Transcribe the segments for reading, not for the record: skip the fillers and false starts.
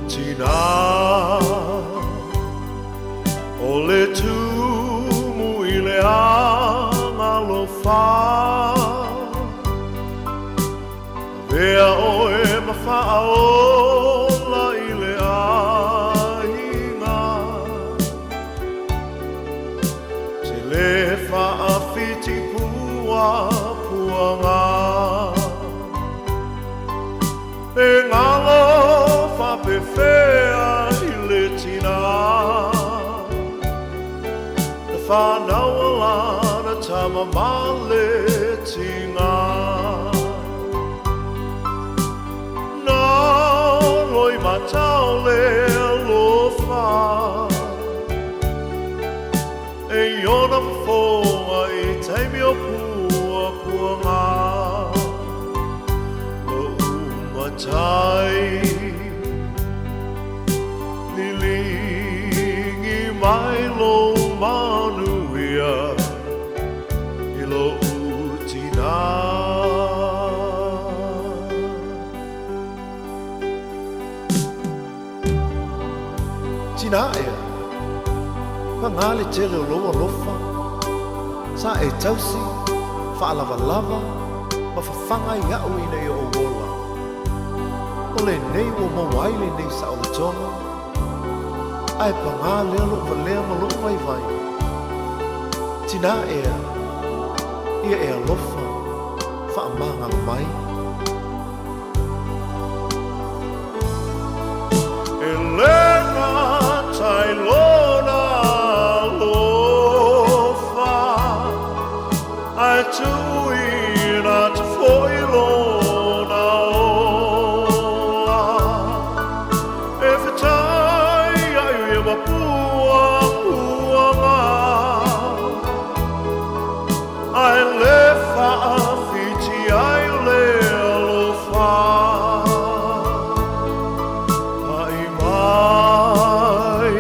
Tina Ole tumu ile angalofa Vea oe mawhaaola ile ainga Te le whaafiti pua puanga E ngalo whapewhea i le tina Na whanauala na tamamale tinga Na loi matau le alofa E iona whafonga i teimi o pua puanga Tai Lilingi mai lo manuia I lo utina Tina ea Pangale tele o loa lofa Sa e tausi Whaalava lava Ma whawhanga I au ina i o wola Ole nei o mawaile nei sa o le tonga Ai pa ngā lea lo pa lea ma lo vai vai Tina ea Ia ea lofa Wha amanga mai E lena tai lona lofa Ai tui na te foi lona Ai le whaafiti ai le alofa Mai mai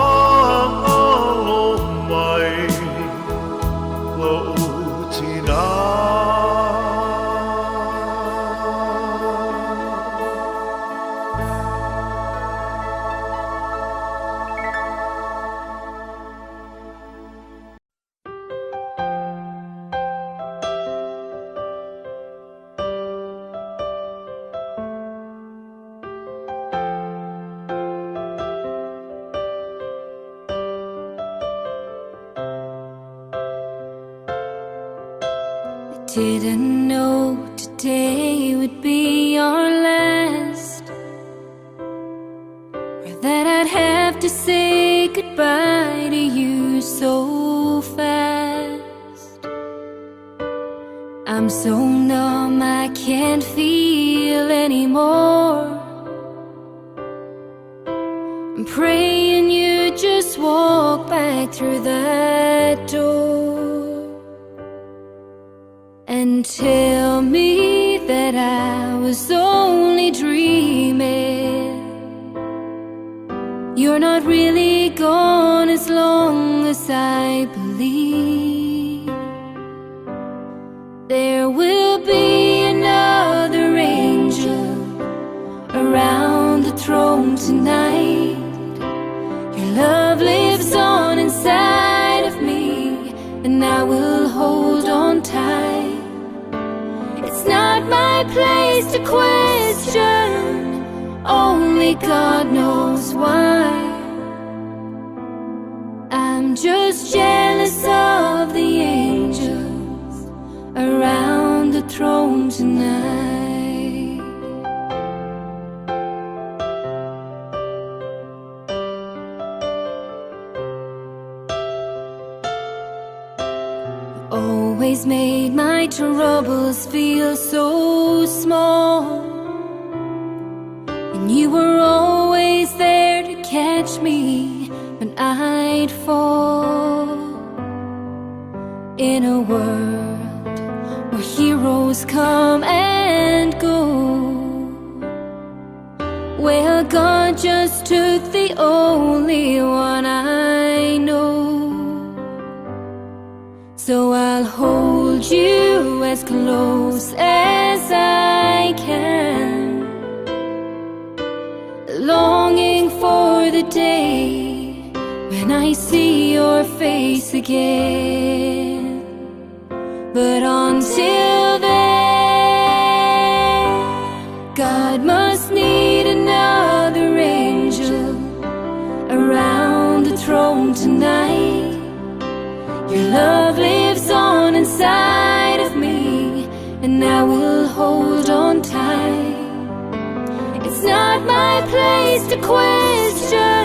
Whaamanga lo mai Lo utina Didn't know today would be our last, or that I'd have to say goodbye to you so fast. I'm so numb I can't feel anymore. I'm praying you just walk back through that door and tell me that I was only dreaming. You're not really gone as long as I believe. There will be another angel around the throne tonight. Your love lives on inside of me, and I will hold on tight. It's not my place to question, only God knows why. I'm just jealous of the angels around the throne tonight. Always made my troubles feel so small, and you were always there to catch me when I'd fall. In a world where heroes come and go, well, God just took the only one I know. So I'll hold you as close as I can. the day when I see your face again. But until then, God must need another angel around the throne tonight. Your love lives on inside of me, and I will hold on tight. It's not my place to question,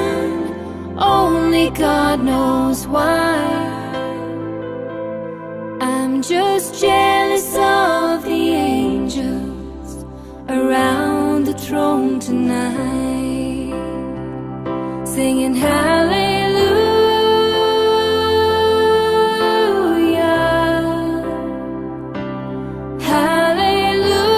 only God knows why. I'm just jealous of the angels around the throne tonight, singing hallelujah, hallelujah,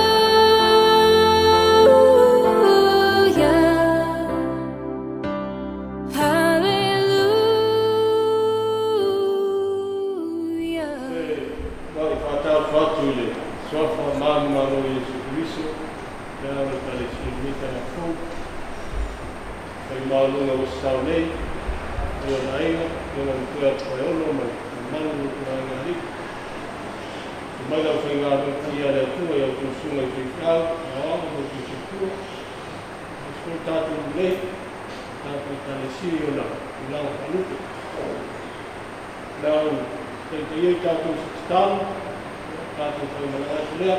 hallelujah. Vai fatau fatule, sofa mama no Yesu Cristo, ya no tale simita na fu. Kai malu na usaulei, yo naina, yo na mtua koyolo mai, manu na ngali. Maga finga no kia le tua ya kusunga tikau, ya no tikau. Escuta tu lei, tatu tale sio na, na kaluke. Now, te iei tātou stānu, tātou kai mana atu lea,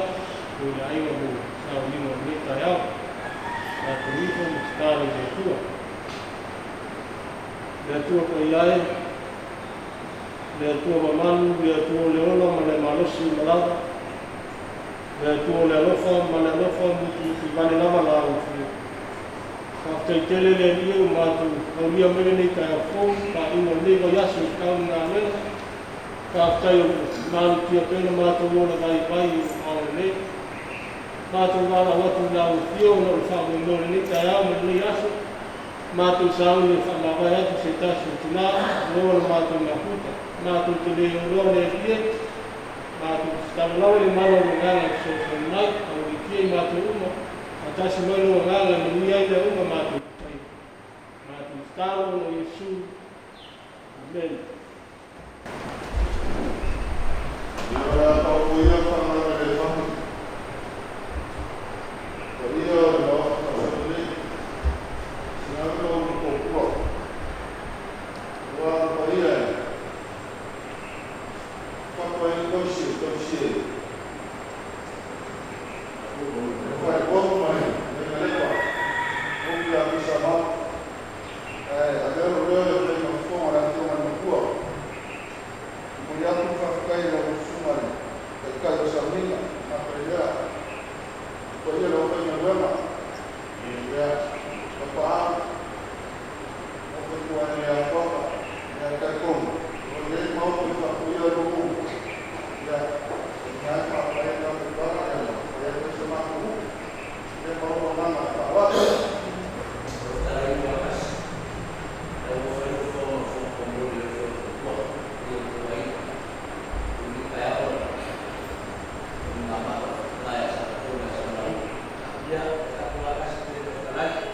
ko ia inga mo sāu lima me tai au, tātou iko mo stānu le tua. Le tua ko iai, le tua mamanu, le tua leola, ma le malosi malava, le tua le alofa, ma le alofa, mutu vane lama la ufu. Ka tei tele le liu mātou, au ria mene nei kai a fōu, ka ingo lewa yasu kau ngā mena, ka tai o mālu tia pena mātou mōna vai vai o aore ne. Mātou wāna watu ngā o fio na o whāmu mōna ne kai au me nei aso. Mātou sāu ne whamawai atu se tasu tina, noa mātou ngā puta. Mātou te leo roa ne fie, mātou stamalau le mana o ngānga so whanai, au i fie mātou uma. A tasi mailo o ngānga me nui ai le uma mātou. Mātou stalo o Yesu. Amen. Ia tau kuia whanau e whanu. Ka ia rā whanau Singa tau mko kua. Ua ka ia e. Whakwa e kausi. Whai kōku mai, neka lewa. Oki a kisa mau. A leo reo e ma whonga rā tionga na kua. Mori atu whakakai rā usumare. Kai o Samina, na Pereira, ko ia lo kai na wema, ia ka paa, o ka tua ni a toka, ia kai komu, o ia mau ko ka kuia rumu, ia ia ka pai na te para ia, ia ko se maku, ia mau o nana ka wata. Ya, aku akan sedikit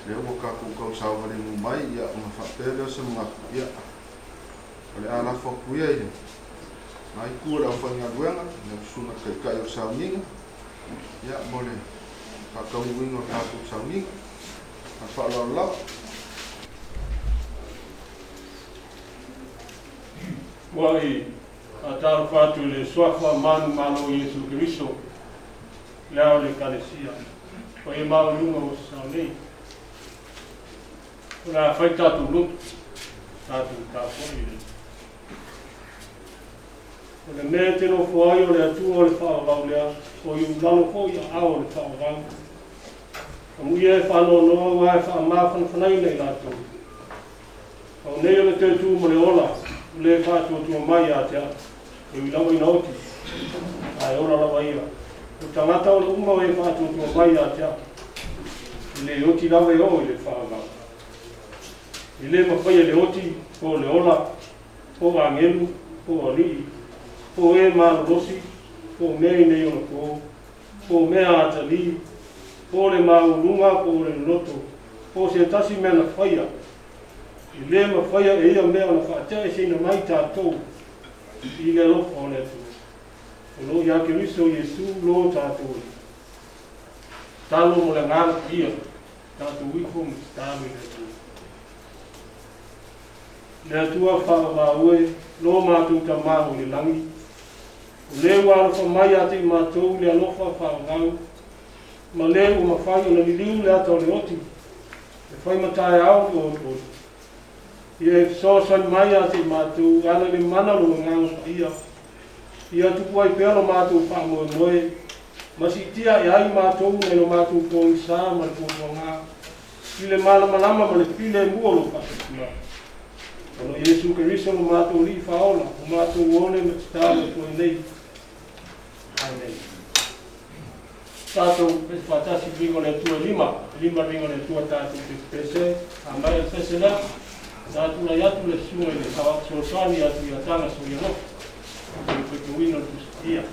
le o ka ku sa wale mu mai ia o whapere se mga ia o le ala whakuia ia mai kua la whanga ruenga le suna kai o sauninga ia mo le whakauwinga o ku sauninga a whalalau Wai a tāru whātu le suafa manu malo Iesu Kiriso leo le kalesia o e mau lunga o saunei o la whai tātu lutu tātu tāpoi le o le mea tino whaai o le atua o le whaavau lea o iu lalo ko ia ao le whaavau a muia e whano noa wa e whaamāwhana whanai nei lātou o nei o le te tū mo le ola le whātua tua mai a te a e wilawa ina oti a e ora lawa ia o tangata o le uma o e whātua tua mai a te a le oti lawa i o i le whaamau i le mawhai le oti o le ola o angelu o ali o e malorosi o mei nei o ko o mea atali o le maulunga o le loto o se tasi mea na whaia i le mawhaia e ia mea na whaatea e seina mai tātou i le lofa o le atu. O lo ia ke riso Iesu lo tātou. Talo mo le ngāra kia tātou wiko mo tāmi le atu. Le atua whaavaue lo mātou ta māu le langi. O le wārofa mai ate i mātou le alofa whaavau. Ma le o mawhai o na liliu le ata o le oti. Le whai matai au o o. Ia so san mai ate mātou ana le mana lo ngāo sa ia. Ia tupu ai pēro mātou whaamoe moe. Masi tia e ai mātou nei lo mātou kōng sā ma le kōng ngā. Pile malama ma le pile mua lo whaatua. Ono Iesu Kiriso lo mātou li whaola. O mātou one me tāle koe nei. Amen. Tātou pes whatasi ringo le tua lima ringo le tua tātou te pese. A mai e pese la. Tātou la iatu le sunga i le kawat sosani atu i atanga so i anok. Tātou koe te wino le kustia.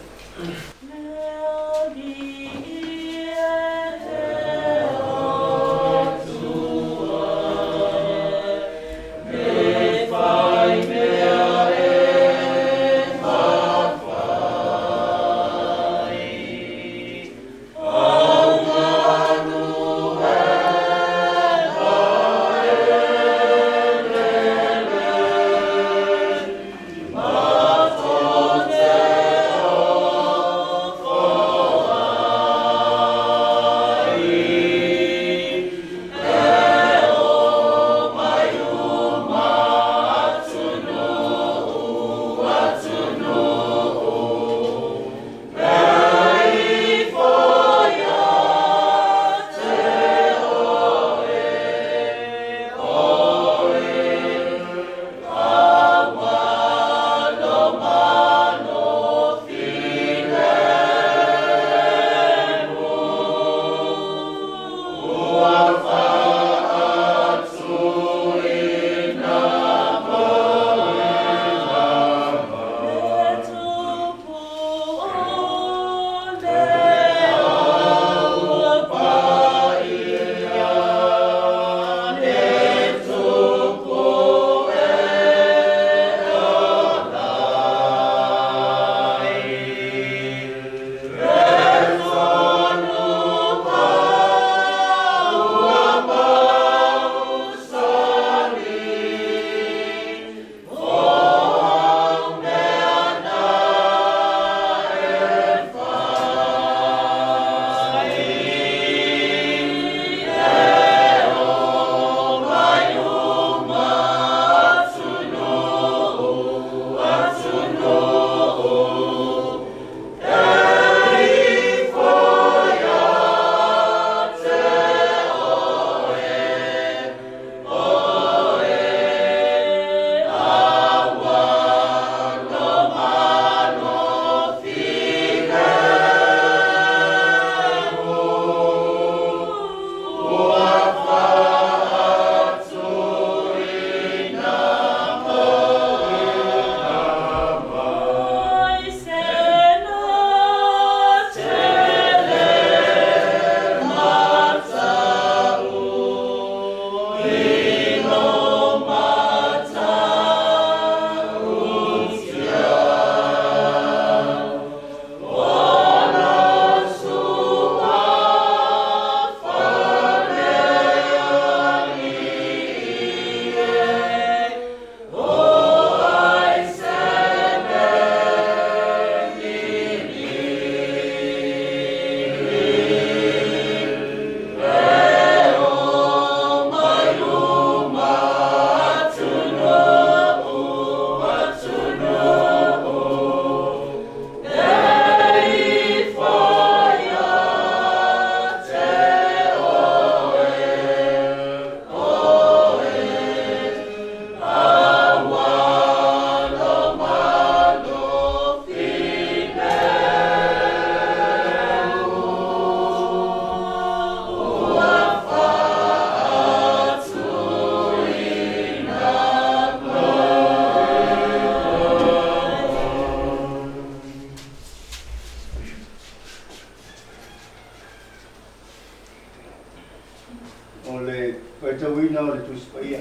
o le whaitauina o le tusipaia.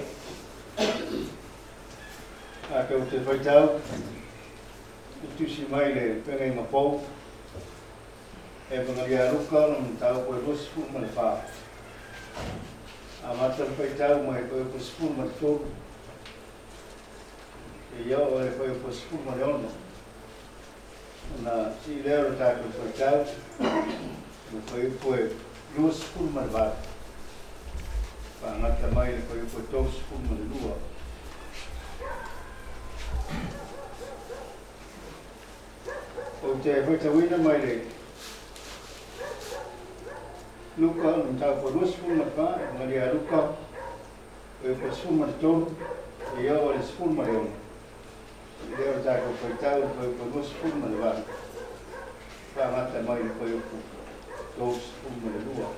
A kau te whaitau, e tusi mai le pengai mapou, e pangaria ruka na mtau koe rosi fu ma le wha. A mata le whaitau mai koe ko sifu ma le tōru. E iau o le koe ko sifu ma le ono. Na si leo le tātou whaitau, me koe koe lua sifu ma le wā. Ngata mai le koe koe tau sifu ma le lua. O te whaitawina mai le luka ng tau ko lua sifu ma le wā, ngaria luka koe koe sifu ma le tōru, e iau le sifu ma le ono. Leo le tātou whaitau koe koe lua sifu ma le wā. Ngata mai le koe koe tau sifu ma le lua.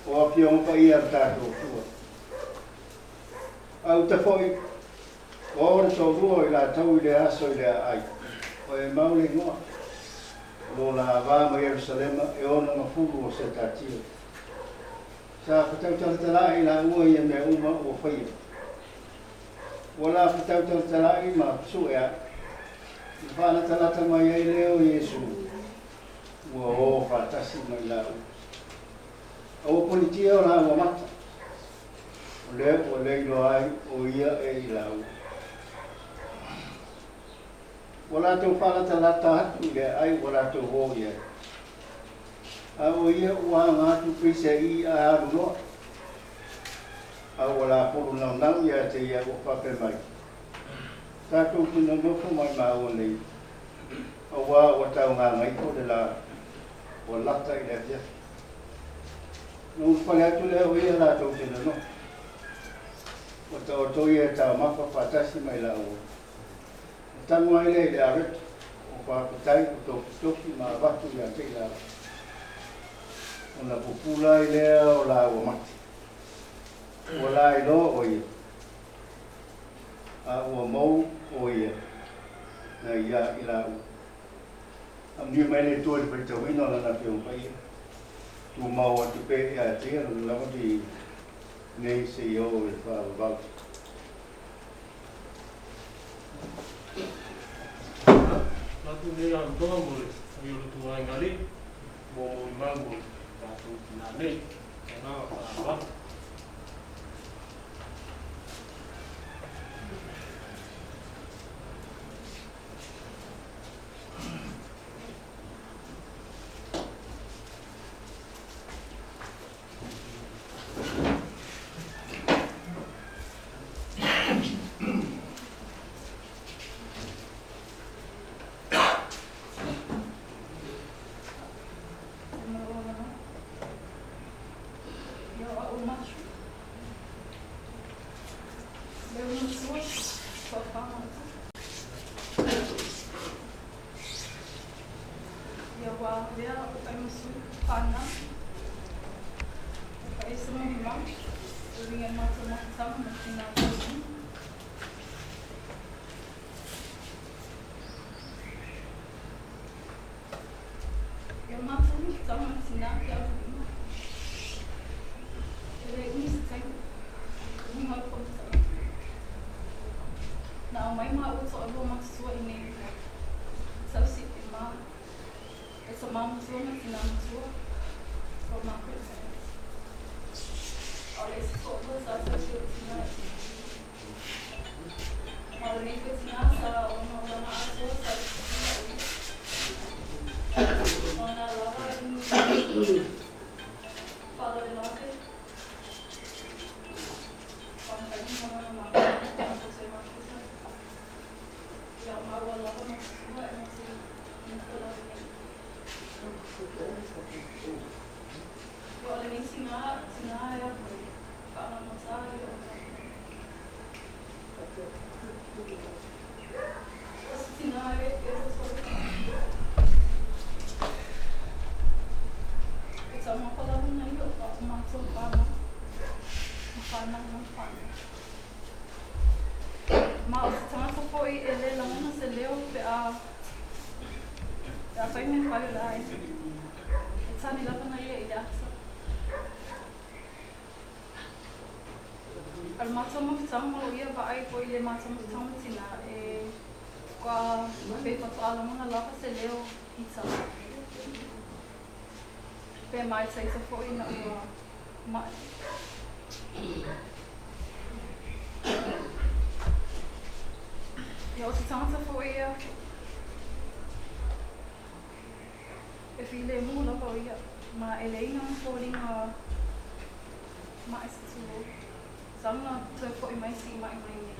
O a pia mpa ia tātou tua. Au te whoi, o ora tō rua i la tau i le aso i le ai. O e maule ngoa. Lo la wā ma Yerusalema e ona mafuru o se tātia. Sa whatau taratala i la ua i me uma o whaia. O la whatau taratala i ma su ea. I whāna talata mai ei leo Yesu. Ua o whatasi mai la ua. O politia o la ua mata. O le ilo ai o ia e i lau. O la tau whalata lata hatu le ai o la tau ho ia. A o ia ua ngātu pisa i a aru noa. A o la poru nau nau ia te ia o whape mai. Tātou kuna nofo mai maa o nei. A wā o tau ngā ngai ko le la o lata i le pia. Nō whale atu leo ia rātou tēnā no. O tau tō ia tau mapa whātasi mai la o. O tangu ai le aretu. O whākutai o tō kutoki mā watu ia te la. O na pupula i lea o la o mati. O la i lo o ia. A o mou o ia. Na ia i la o. Am ni mai le tō i paitawina o lana pe o paia. Tu mau atu pe a tia no lava di nei se yo e fa va. Na tu ni an toa mo le yo tu ai ngali mo mango ta tu na nei na va. Al mata mafutanga o ia vai po ile mata mafutanga tina e qua pe patala mona lava se leo pizza. Pe mai sai se foi na ma eu se tanta foi e file mu na po ia ma eleina foi na ma esse Sama tu foi mais sim mais mais.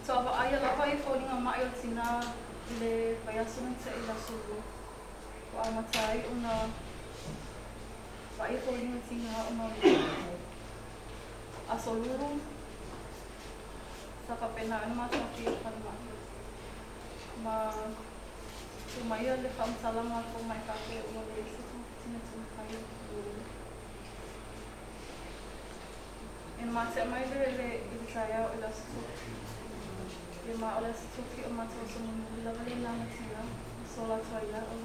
So aya lava I foi na mai o tina le vai assumir se ela subo. O amatai una vai foi na tina uma asoluru sa papena na mata fi para ma tu mai le fam salama ko mai ka ke o le tina tina kai ma se mai le saya ela su e ma ela su ki o ma so so la vale la tina so la toila o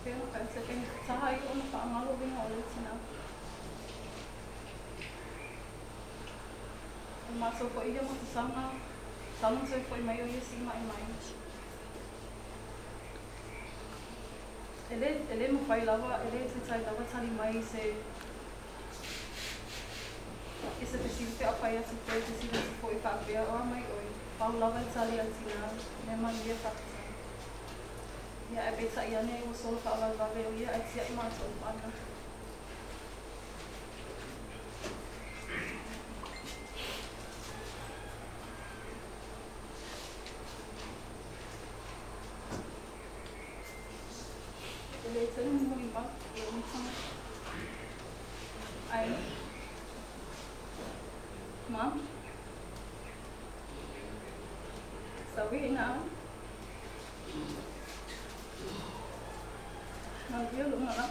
pero ka se ken sa ai o pa ngalo bin o le tina ma so ko ia mo sama so foi mai o isi mai ele mo fai lava, ele se sai lava tali mai se esse precisa a fai esse precisa se foi papel ou mai oi pau lava tali atina ne mania fakta ya e besa ia ne o solo fa lava ve ia e sia ma so pana Mom? Sabi na. Nagbiyo mo na.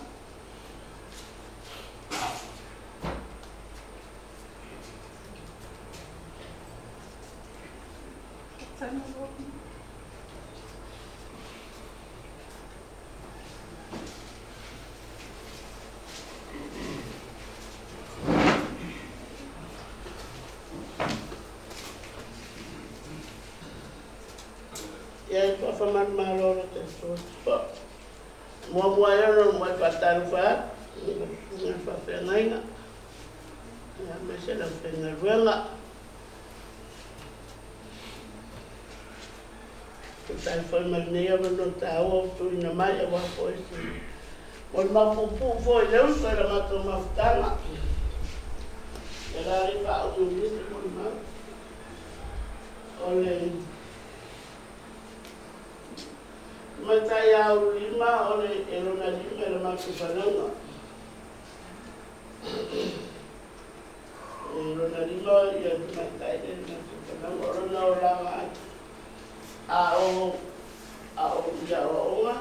Saan mo? Faman malo te so mo no mo patar fa ni fa penga ya me se la penga ruela tai foi mal ne no ta o tu na mai wa foi si o ma pu foi le so la ma to ma ftana era ri fa o ni se mo ma ole Matai au lima ole erona lima le maku pananga. Erona lima ia matai le maku pananga orona oranga a o ia o onga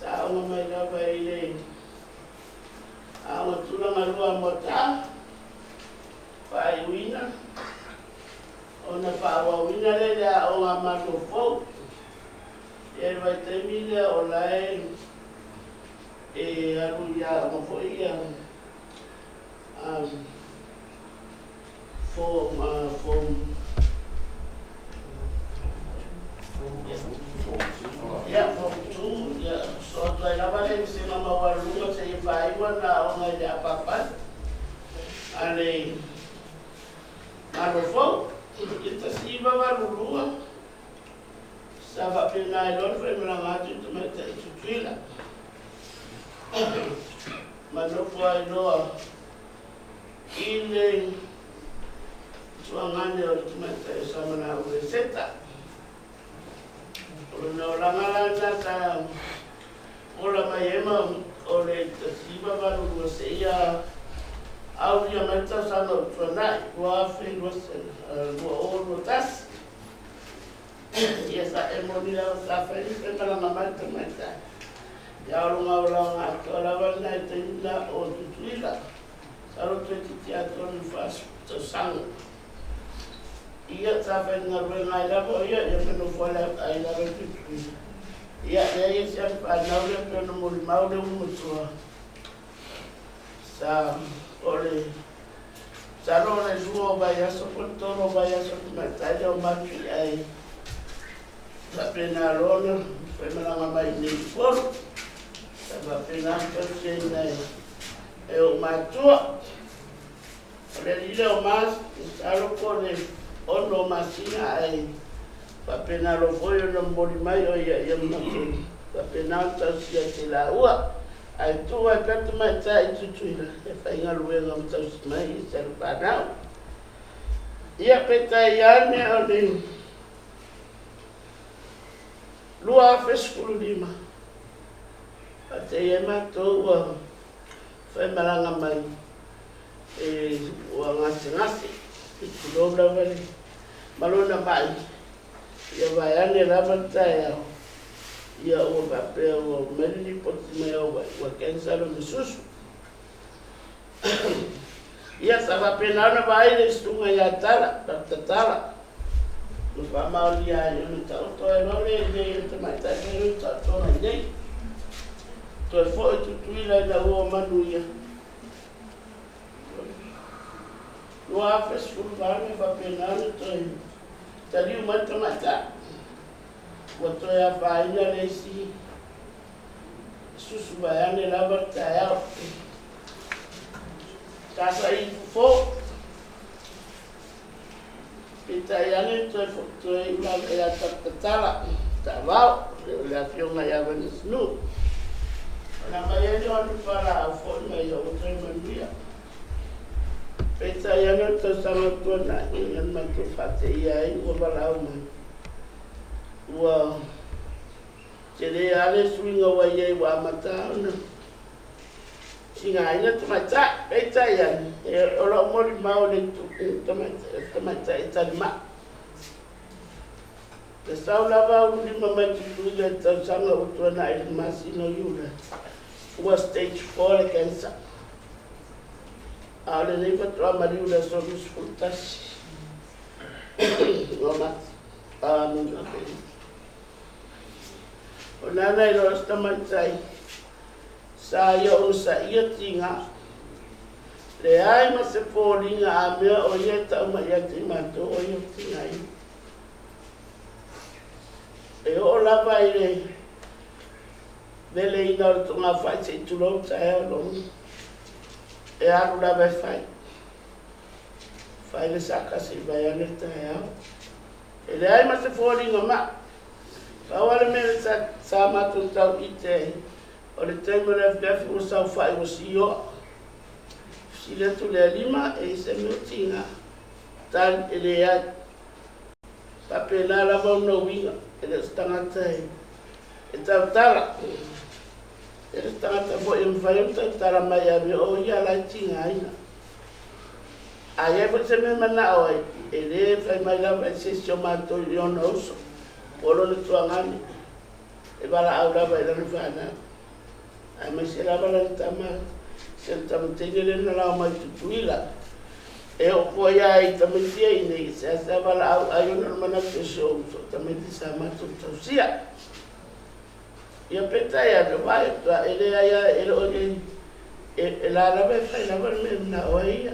sa o mai la vai le a o tula marua mota vai wina ona fa wa wina le a o amato fo e vai termina online e alu ya mo foi ya form ya form 2 ya so dai la vale se mama wa lunga se vai wana ona ya papa ale alo fo ita si va va lunga Sava pena elor foi melangatu tu mete tuila. Mas foi no ile suangane o tu mete samana o reseta. No la malana ta ola mayema o le siba valu seia au dia meta sano tona wa fe no sen o no tas. Yes, I am only a suffering, but I'm a matter. Yaulong at Olavan night in la or to Twila. Saro 20 theatre fast to sang. Yet suffering when I love or yet, you can fall out. I love it. Ia ia se whanau le pēna mori mau le umutua. Sa ole sa no le suo vai aso kontoro vai aso matai o maki ai. Sa pēna rona, whaimanga mai nei foro. Sa pēna pēna nei e o matua. Ole lile o mas, sa loko le ono masina ai. Papena lo foi no mori mai o ia matu. Papena ta sia te la ua. Ai tu ai pete mai tai tutuina. E whainga luenga o tau mai i te rupanau. Ia peta ia ne o ni. Lua feskulu lima. Pate ia matou ua whaimaranga mai. E ua ngasi. I kulobra vale. Malona mai. Ia vai ane rama tai au. Ia ua papea ua merili poti mai au ua kensaro me susu. Ia sa papena ana vai le stunga ia tala, tatala. No whamaoli a iu ni tau toi role e nei te mai tai kero ta tona i nei. Toi fo e tutuila ina ua manu ia. Lua afes kuru vane papena ana toi. Tariu mata mata. Wato ya faina lesi. Susu bayane lava tayao. Kasa fo. Pita yane to ila ya tatala. Tavao la fiona ya vanisnu. Na mayani watu para afona ya utremania. Peta yana to sama tona yan matu fate ia o balau man. Wa tere ale swinga wa ye wa mata na. Singa ina to mata peta yan e ola mori mau le to mata italma. The saula va uli mama tu le tsanga utona ile masino yula. Was stage 4 cancer. Ale nei patro mariu da so disfrutas. Roma. Amen. Ona nei lo sta manzai. Sa yo sa ia tinga. Le ai ma se polinga a me o ia ta ma ia timato o ia tinga. E o la vai le. Vele ina to nga fa se tu lo ta e lo. E aru la vai fai. Fai le saka se vai aneta ya. E le ai ma se fori ngama. Awale me sa ma tu tau ite. O le tempo le FDF o sa fai o sio. Si le tu le lima e se me tinga. Tal ele ya. Papela la va no winga. Ele stanga tai. E tau tala. Ele tangata fo e mwhaiuta tara mai a me o ia lai tinga aina. A ia po se me mana o e le whai mai lau e se sio mato i ona uso. Polo le tuangani. E wala au lava i lana whana. A mai se lava lana tama. Se tamatene le na lau mai tutuila. E o po ia i tamatia i nei. Se asa wala au ayona mana te sio uso. Tamati sa mato tausia. Ia peta ia no vai ta ele ia ele o e la la vai fai la vai me na o ia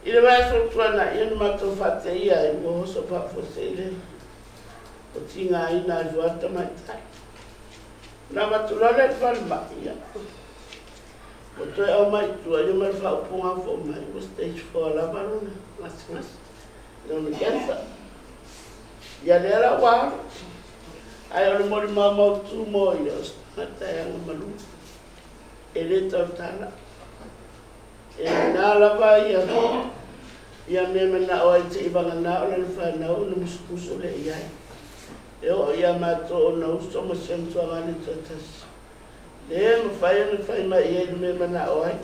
ile vai so tuana ia no mato fate ia e mo so pa fosele o tinga ina joata mata na matulale falma ia o to e o mai tu ia mai fa punga fo mai o stage 4 la barona mas no cansa ia era wa ai o mori mama tu moi os mata ya malu ele tala e na la vai ya me na o te ibanga na o le fa na o le muskuso le ia e o ia mato no so mo sento ngani tatas le mo fai mai e me na o ai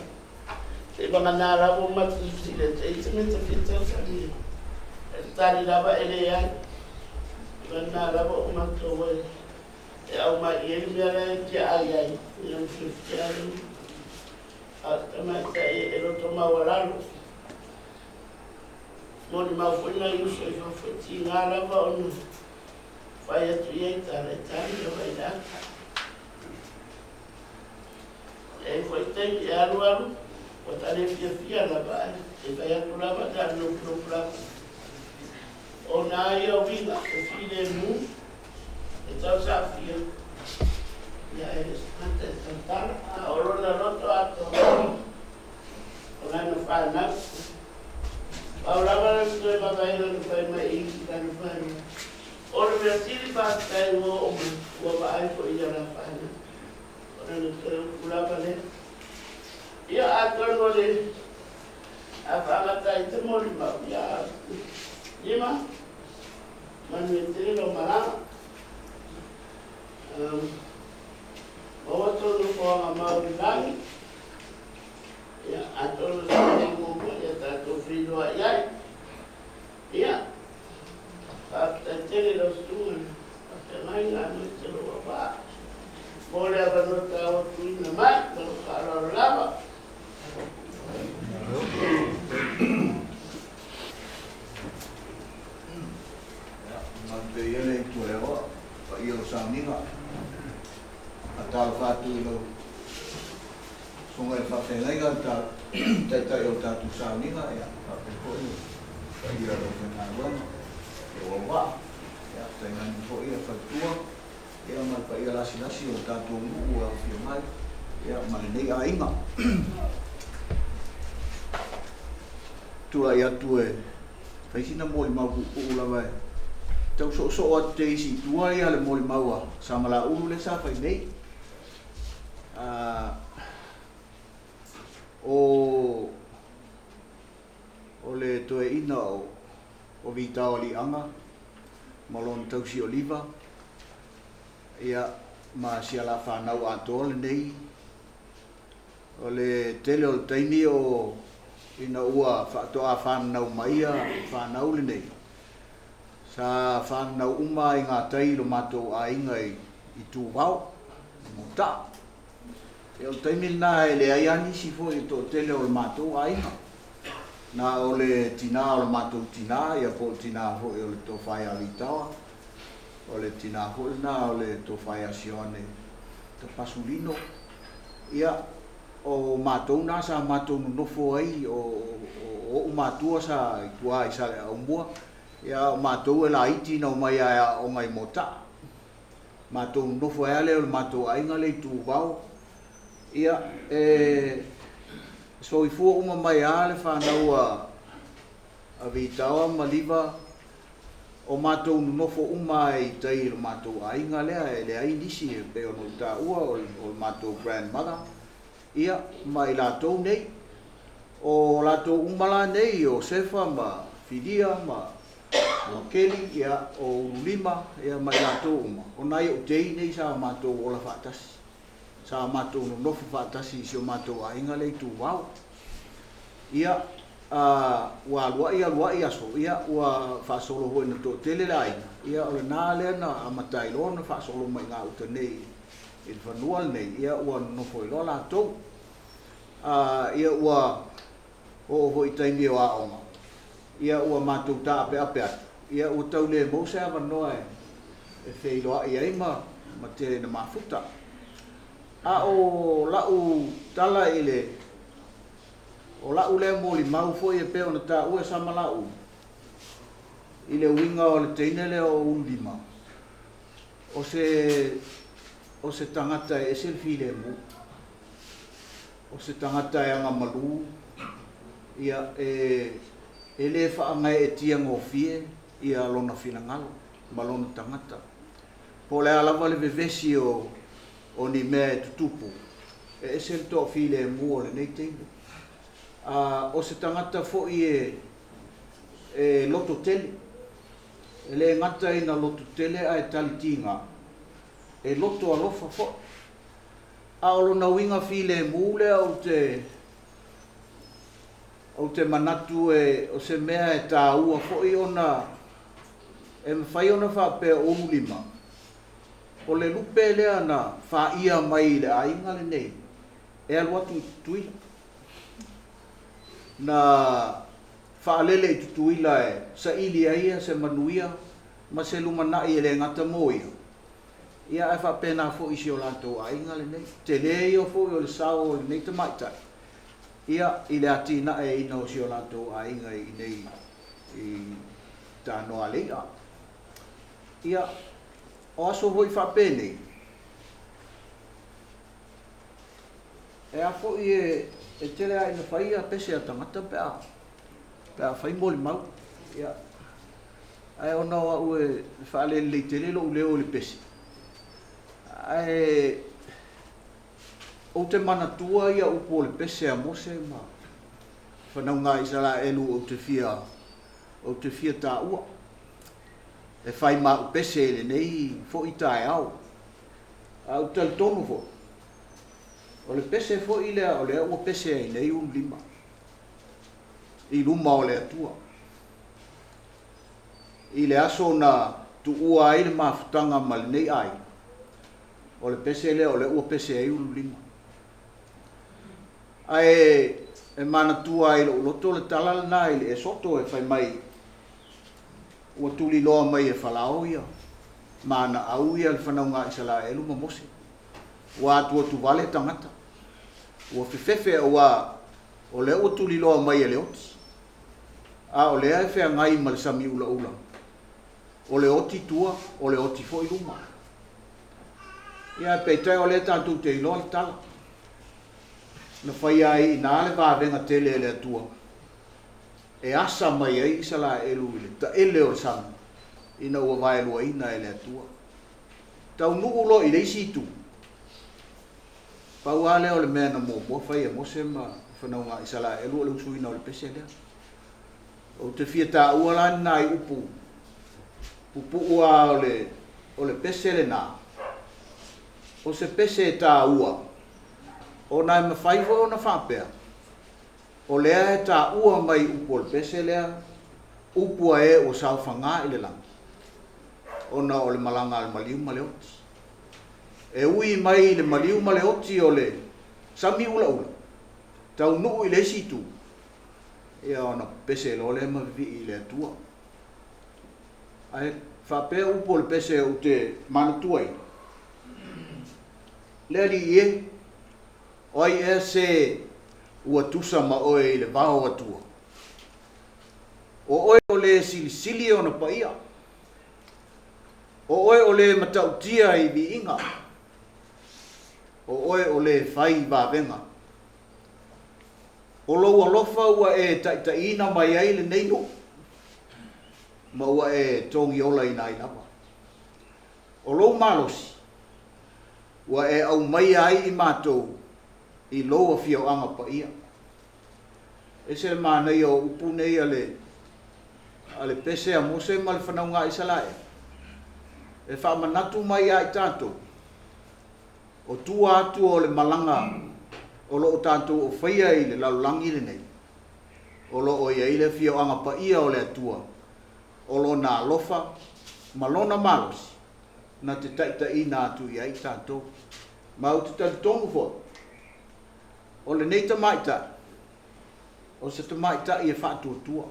te ibanga na la bo mat si le te me te fita sa ni tari la ba ele ia na rabo mato we e au mai e mere ke ai ai no fistiano hasta mai e lo toma wala moni ma foi na yuso e fa foti na rabo no Vai atu iei tare tari o vai da. E foi tem que aru o tare fia na vai. E vai atu lava da no pro. O na ia vinga e file mu. E tau sa fia. Ia e antes cantar a orona roto ato. O na no fa na. Paulava no e babai no fai mai I no fai. Ora me tiri pa kai o vai ko ia na fa na. Ora no te kulava le. Ia ato le. A fa ta te mori ma ia. Lima. Manuel lo marama. Otro no fue amado de Dani. Ya, a todos los que tengo, ya está todo frío allá. Ya, hasta tener los tuyos, hasta no hay nada, no se lo va a. Por la nota o tu y más, pero para la lava. Mante ele tu e o pa i o saminga atal fatu lo songa e fa pena i ganta teta o tatu saminga ya fa pe ko pa i o pena wan e o wa ya tenga ni fo i fa tua ya mal pa i la sinasi o tatu ngu o fi mai ya mal nei a inga tu ya tu e fa sina mo i mau ku la vai tau so o te isi tua ia le moli maua sa mala ulu le sa fai nei o le toe ina o vita o li anga malon tau si oliva ia ma si ala whanau ato le nei o le tele o taini o ina ua whatoa whanau maia whanau le nei sa whanau uma I ngā tairo matou a inga I tū wau, mo ta. E o taimi nā e le aiani si fo I tō tele o le matou a inga. Nā o le tina o le matou tina, ia po tina fo I o le tō whai a litawa. O le tina fo I nā o le tō whai a sione ta pasulino. Ia o matou nā sa matou nofo ai o matua sa I tua I sa le au mua. Ia matou e la iti na mai a o ngai mota matou nofo e ale o matou ainga le tu vau ia so I fu uma mai ale fa na a vitawa maliva o matou nofo uma I tai o matou ainga le ai disi pe o ta ua o matou grandmother ia mai la tou nei o la tou umala nei o sefa ma fidia ma o keli ia o lima ia mai lato uma o nai o tei nei sa mato o la fatasi sa mato no no fatasi si o mato ainga le tu wau ia wa lua ia so ia wa fa solo ho no to tele lai ia o na le na amatai lo no fa solo mai nga o nei il fanual nei ia wa no foi lo la to ia wa o ho itai mi wa o ia wa mato ta pe ape ia o tau le mo se ava noa e fei loa ia ima ma te na mafuta a o lau tala ile o lau le mo li mau foi e pe ona ta ua sama lau ile winga o le teine le o undima o se tangata e se file mo o se tangata e anga malu ia e le fa ngai e tiango fie ia lona finangalo malona tangata po le ala vale vevesi o ni me tutupu e se to file mo le nei tei o se tangata fo e loto tele e le ngata ina loto tele ai talitinga e loto alofa fo a lona winga file mo le o te manatu o se mea e tā ua fo I ona e mwhai ona wha pe o lima o le lupe lea na wha ia mai le ainga le nei e alua tuila na wha alele I tutuila e sa ili aia se manuia ma se lumana i le ngata mo ia e whapena fo isi o lantou ainga le nei. Te lei o fo i o le sao o le nei te maitai. Ia i le atina e ina o si o lantou ainga i nei i ta noa leia. Ia o aso hoi whapene. E a fo i e tele a ina whaia pese a tangata pea. Pea whai moli mau. Ia ai ona o ue whaale le tele lo uleo le pese. Ai o te mana tua ia upo le pese a mose ma whanau ngā isala elu o te fia tā ua e whai mā u pese le nei fo i tae au au tal tonu fo o le pese fo i lea o lea ua pese ai nei un lima i luma o lea tua i le aso na tu ua ai le mafutanga ma le nei ai o le pese lea o le ua pese ai un lima ai e mana tua ai lo to le tala na ile e soto e fai mai o tuli loa mai e falao ia mana au ia le fanau ngā isala e luma mose wa tu vale tangata o fefefe o le o tuli loa mai e le oti a o le ai fea ngai ma le sami ula ula o le oti tua o le oti fo i luma ia peitai o le tātou te iloa le tala na whai ai i nā le vāwenga tele le atua. E asa mai ai isa la elu ile, ta ele o sang, ina ua vai lua ina ele atua. Tau nuku lo i reisi tu. Pau ale o le mea na mo whai e mose ma whanau ngā isa la elu o le usu ina o le pese lea. O te fia tā ua lani nai upu. Pupu ua o le pese le nā. O se pese tā ua. O nai mawhaifo o na whapea. O lea e tā ua mai upu o le pese lea, upua e o sau whanga i le lang. O na o le malanga le maliu ma le oti. E ui mai le maliu ma le oti o le sami ula ula. Tau nuu i le situ. E o na pese lo le ma vi i le atua. Ai whapea upu o le pese o te manatuai. Lea li ie. Oi e se ua tusa ma oe i le vaho atua. O oe o le sili o na paia. O oe o le matautia i vi inga. O oe o le whai vāwenga. O lo alofa ua e taitaina mai ai le neino. Ma ua e tongi ola i nai lava. O lo malosi. Ua e au mai ai i mātou. I loa fia o anga pa ia. E se mānei o upu nei ale pese a mose ma le whanau ngā isalae. E whaamanatu mai ai tātou. O tua atu o le malanga o lo o tātou o whaia i le lalulangi le nei. O lo o ia i le fia o anga pa ia o le atua. O lo nā lofa ma lona malos na te taita i nā atu i ai tātou. Ma o te tātou fo. O le nei tamaita, o se tamaita i e whātua tua.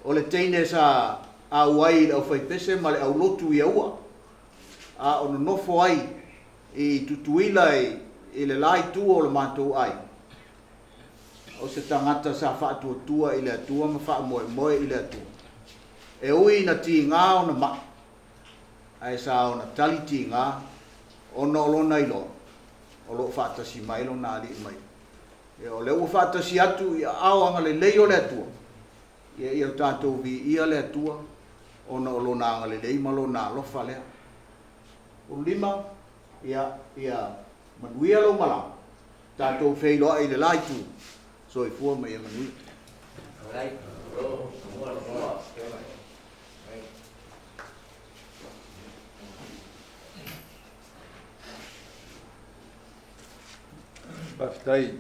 O le teine sa au ai au whaipese ma le au lotu i aua. A o no nofo ai i tutuila i le lai tua o le mātou ai. O se tangata sa whātua tua i le atua ma wha moe i le atua. E ui na ti ngā o na ma. Ai sa o na tali ti ngā o no lona i loa. O lo whaatasi mai lo nā li mai. E o leo whaatasi atu i aoanga le lei o le atua. I au tātou vi ia le atua. O na o lo nāanga le lei ma lo nā lofa lea. O lima, ia manuia lo malang. Tātou wheiloa i le laitu. So i fua mai e manui. Paftai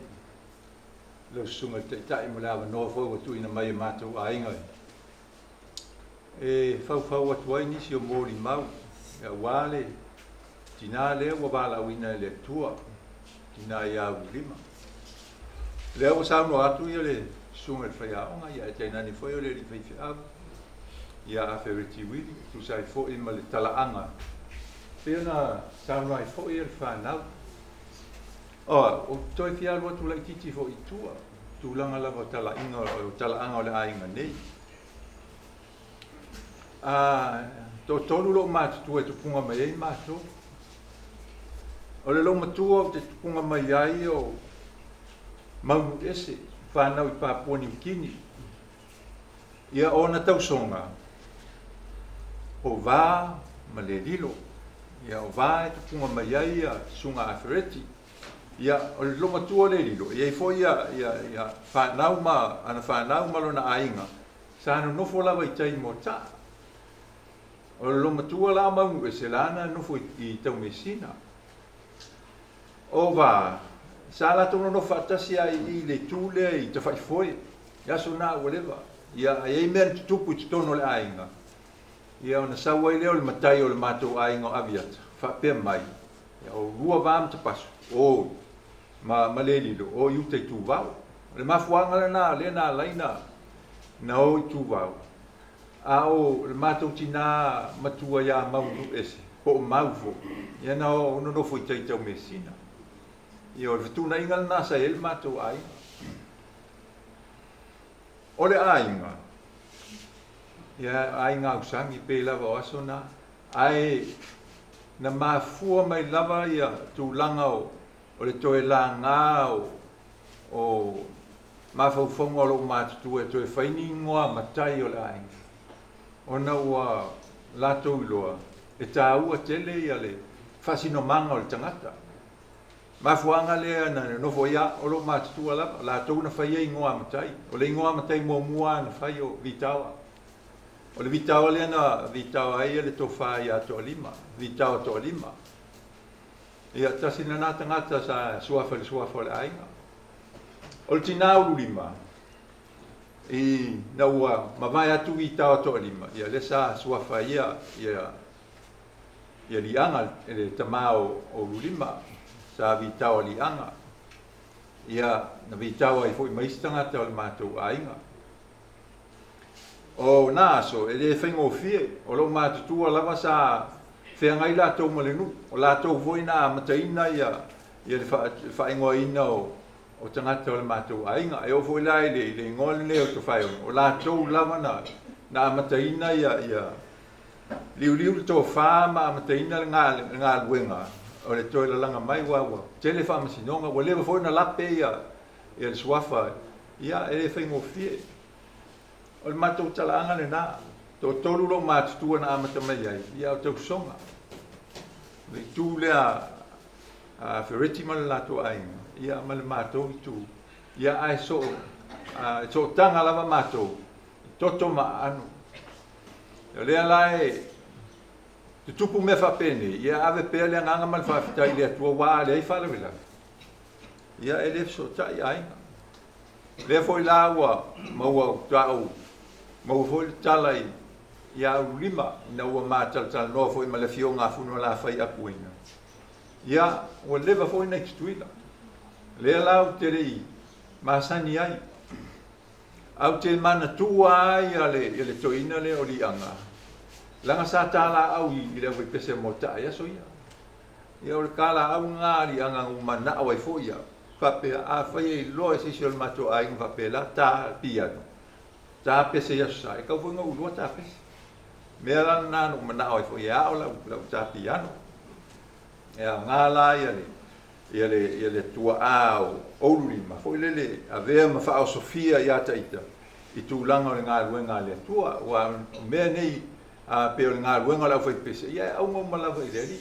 lo sunga te tai mo lava no fo o tuina mai matou ainga e fau atu ai nisi o mori mau e wale tina le o bala wina le tua tina ia lima le o sa no atu ia le sunga fa ia onga ia te nani foi o le fai fa ia a Fereti Wili, tu sai fo i ma le talaanga. Pena sauna i fo i le whanau. O toi ki alua tu lai titi fo i tua, tu langa lava talaanga o le ainga nei. Tō tolu lo mātutua e tupunga mai ei mātua. O le lo matua o te tupunga mai ai o maunu ese, whanau i Papua New Guinea. Ia o na tausonga, o vā ma le lilo. Ia o vā e tupunga mai ai a sunga a Fereti. Ia o le lo matua le lilo. Ia i fo ia whanau ma, ana whanau ma lo na ainga. Sa anu nofo lawa i tai mo ta. O le lo matua la maunu ese lana nofo i tau mesina. O vā, sa la tono no fatasi ai I le tūlea I te whaifoi. Ia so nā whatever. Ia ei mea tutupu I te tono le ainga. Ia o na sawa I leo le matai o le mātou ainga o aviata. Whapea mai. Ia o rua vāma te pasu. O ma le lilo. O iu te tūwau. Le mafuanga le nā laina. Na o I tūwau. A o le mātou tina matua ia maunu ese. Po o maufo. Ia na o nonofo I teitau mesina. Ia o le whetuna inga le nasa e le mātou ainga. O le ainga. Ia ainga usangi pe lava o aso na. Ai na mafua mai lava ia tūlanga o le toe la ngā o mafaufonga o lo mātutua e toe whaini ngoa matai o le ainga. Ona ua lato iloa e tā ua tele ia le whasino manga o le tangata. Mafuanga lea na nofo ia o lo mātutua lava, la tau na whaia I ngoa matai. O le ngoa matai mua na whai o vitawa. O le vitawa lea na vitawa ai le tō whai a tō lima, vitawa tō lima. Ia tasi na nā tangata sa suafa le ainga. O le tina ulu lima, I na ua mawai atu vitawa tō lima. Ia le sa suafa ia lianga le tamao o ulu lima. Sa vitawa lianga. Ia na vitawa I fo I maistanga te o le mātou ainga. O nā so, e le whaingo fie, o lo mātutua lava sa whengai lātou malenu, o lātou voi nā mataina ia le whaingoa ina o tangata o le mātou ainga. E o voi lai le ngole leo to whaion, o lātou lava nā mataina ia liu to whāma mataina ngā luenga. O le toi la langa mai wawa. Tele whamasinonga, wa lewa fwoi na lape ia le suafa. Ia e le whaingo fie. O le mātou talaanga le nā. Tō tolu lo mātutua na amata mai ai. Ia o tau songa. Le tū lea Fereti ma le lato ainga. Ia ma le mātou I tū. Ia ai so tanga lava mātou. Toto ma anu. Ia lea lai te tupu me whapene, ia ave pēr lea nganga mal whawhitai lea tua wā lea I whalawila. Ia e lef so tai ainga. Lea foi la ua maua tau, maua foi talai, ia au lima, na ua mātal noa foi ma le fio ngā whunua la whai apuina. Ia ua lewa foi nei tutuila. Lea lau te rei, māsani ai. Au te mana tua ai le toina le o li anga. Langa sa tala au I le wai pese mo ta ia so ia. Ia o le kala au ngāri anga umana au ai fo ia. Whapea a whai e loa se si o le mato ai ng whapea la ta piano. Ta pese ia sa. E kau whunga ulua ta pese. Mea lana nānu umana au ai fo ia o lau ta piano. Ia ngāla ia le tua au oulurima. Fo ilele a vea ma wha o Sofia ia taita. I tūlanga o le ngā luenga le tua. Wa mea nei pe o ngā ruenga lau whai pese. Ia au ngau malawa I reri.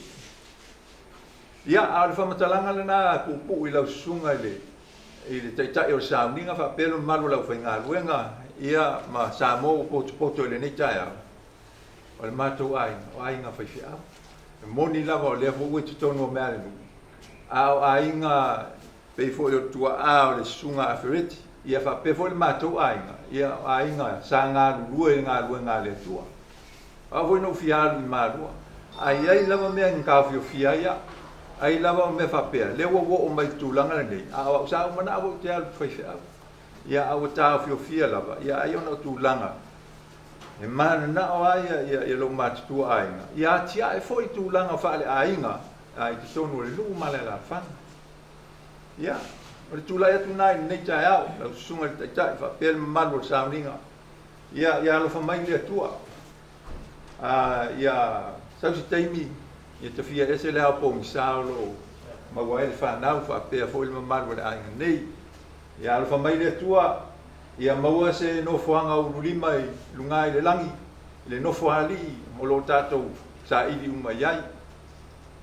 Ia a le whamatalanga le nā pupu I lau sunga I le taitai o sauninga wha pelo malu lau whai ngā ruenga. Ia ma sa mō poto le nei tai au. O le mātou ainga, o ainga whai whia au. Moni lava o lea fōu e tutono o mea le nungu. Au ainga pei fōi o tua au le sunga a Fereti. Ia wha pe fōi le mātou ainga. Ia ainga sa ngā rurua ngā ruenga le tua. A voi no fialu I marua. Ai lava mea ngāwhio fia ia. Ai lava me whapea. Lewa wo o mai tūlanga nei. A au sa umana au te alu whaiwhea. Ia au tāwhio fia lava. Ia ai ona tūlanga. E mana na o ai ia lo matu ainga. Ia tia e foi tu langa fale ainga. Ai te tonu le lu male la fan. Ia, o le tula ia tu nai nei tai au, la sunga le tai fa pel malu sauninga. Ia lo fa mai le tua. Ia sau si taimi ia te fia ese le au po misalo. Ma wa ele fa nau fa pe foi le malu le ainga nei. Ia lo fa mai le tua. Ia maua se no foanga u lima i lungai le langi. Le no foali mo lo tatou sa ili uma iai.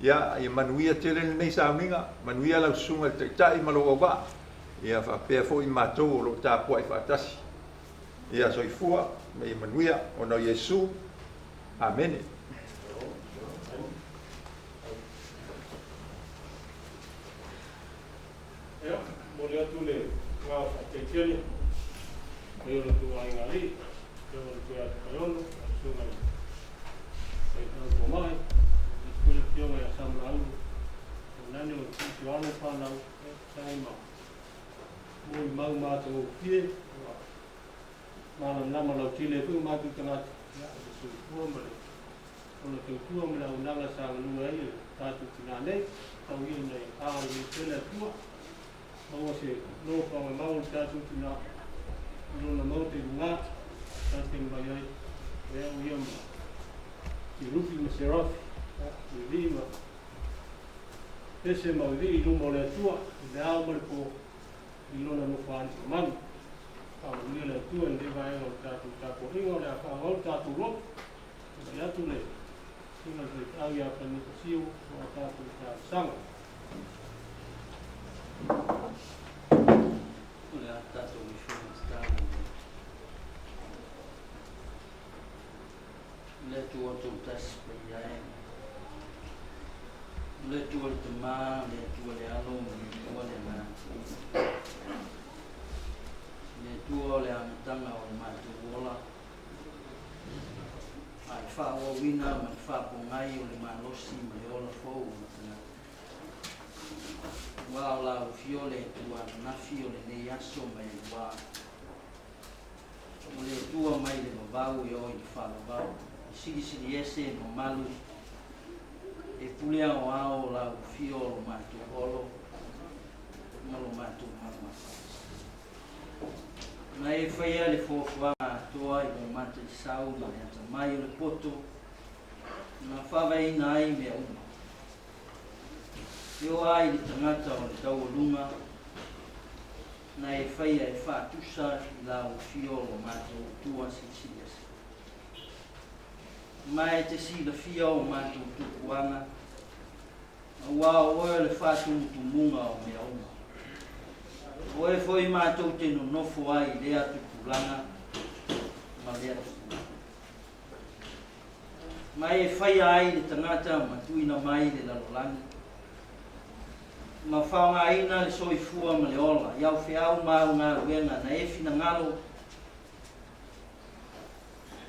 Ia manuia tele nei sauninga, manuia lau sunga te tai malo wa. Ia fa pe foi matou lo ta po ai fatasi. Ia soifua me manuia ono Yesu. Amen. Ya, boleh tu le ngau te Yo lo tu ai ngali, yo lo tu ai kayono, sunga. Ai no mai, escuela yo me asambla algo. Nani o tu ano pa na sai ma. Muy mau ma tu pie. Malam nama lo chile pu ma tu kana ya su pu ma le. Ono tu pu ma la una sa lu ai ta tu tinane, tau i nei a i tele pu. Mau se no pa mau ta tu tinane. Nuna mau te ngā, tāteng mai ai, ea uia ma, i rufi ma se rafi, i ri ma, pese ma i ri i lumo le atua, i le au mare po, i lona no whaani ka mani, ka uia le atua, i le vai o tātou tāko ingo, le a whaangau tātou rop, i atu le, inga le au ia ka nika siu, o tātou tātou sanga. Ule a tātou i whunga le tua tu tas payai le tua te ma le tua le alo le tua le ma le tua le amtanga o ma tu wola ai fa o wina ma fa po ngai o le ma losi ma le ola fo ma wa la o fiole tua na fiole ne yaso mai wa le tua mai le vau yo i fa vau siri ese no malu e pulea o ao la fio lo matu olo malo matu mama na e faia le fofua toa i o mate sau ma le mai le poto na fava ina ai me uma yo ai le tangata o le tau lunga na e faia e fa tusa la fio lo matu tua siri mai te si la fia o matu tukuanga wa o le fatu tumunga o me uma o e foi matu te no nofo ai le atu kulanga ma le atu mai e fai ai le tangata matu ina mai le lalolangi ma whaonga ina le soifua ma le ola iau whiau mau ngā ruenga na e fina ngalo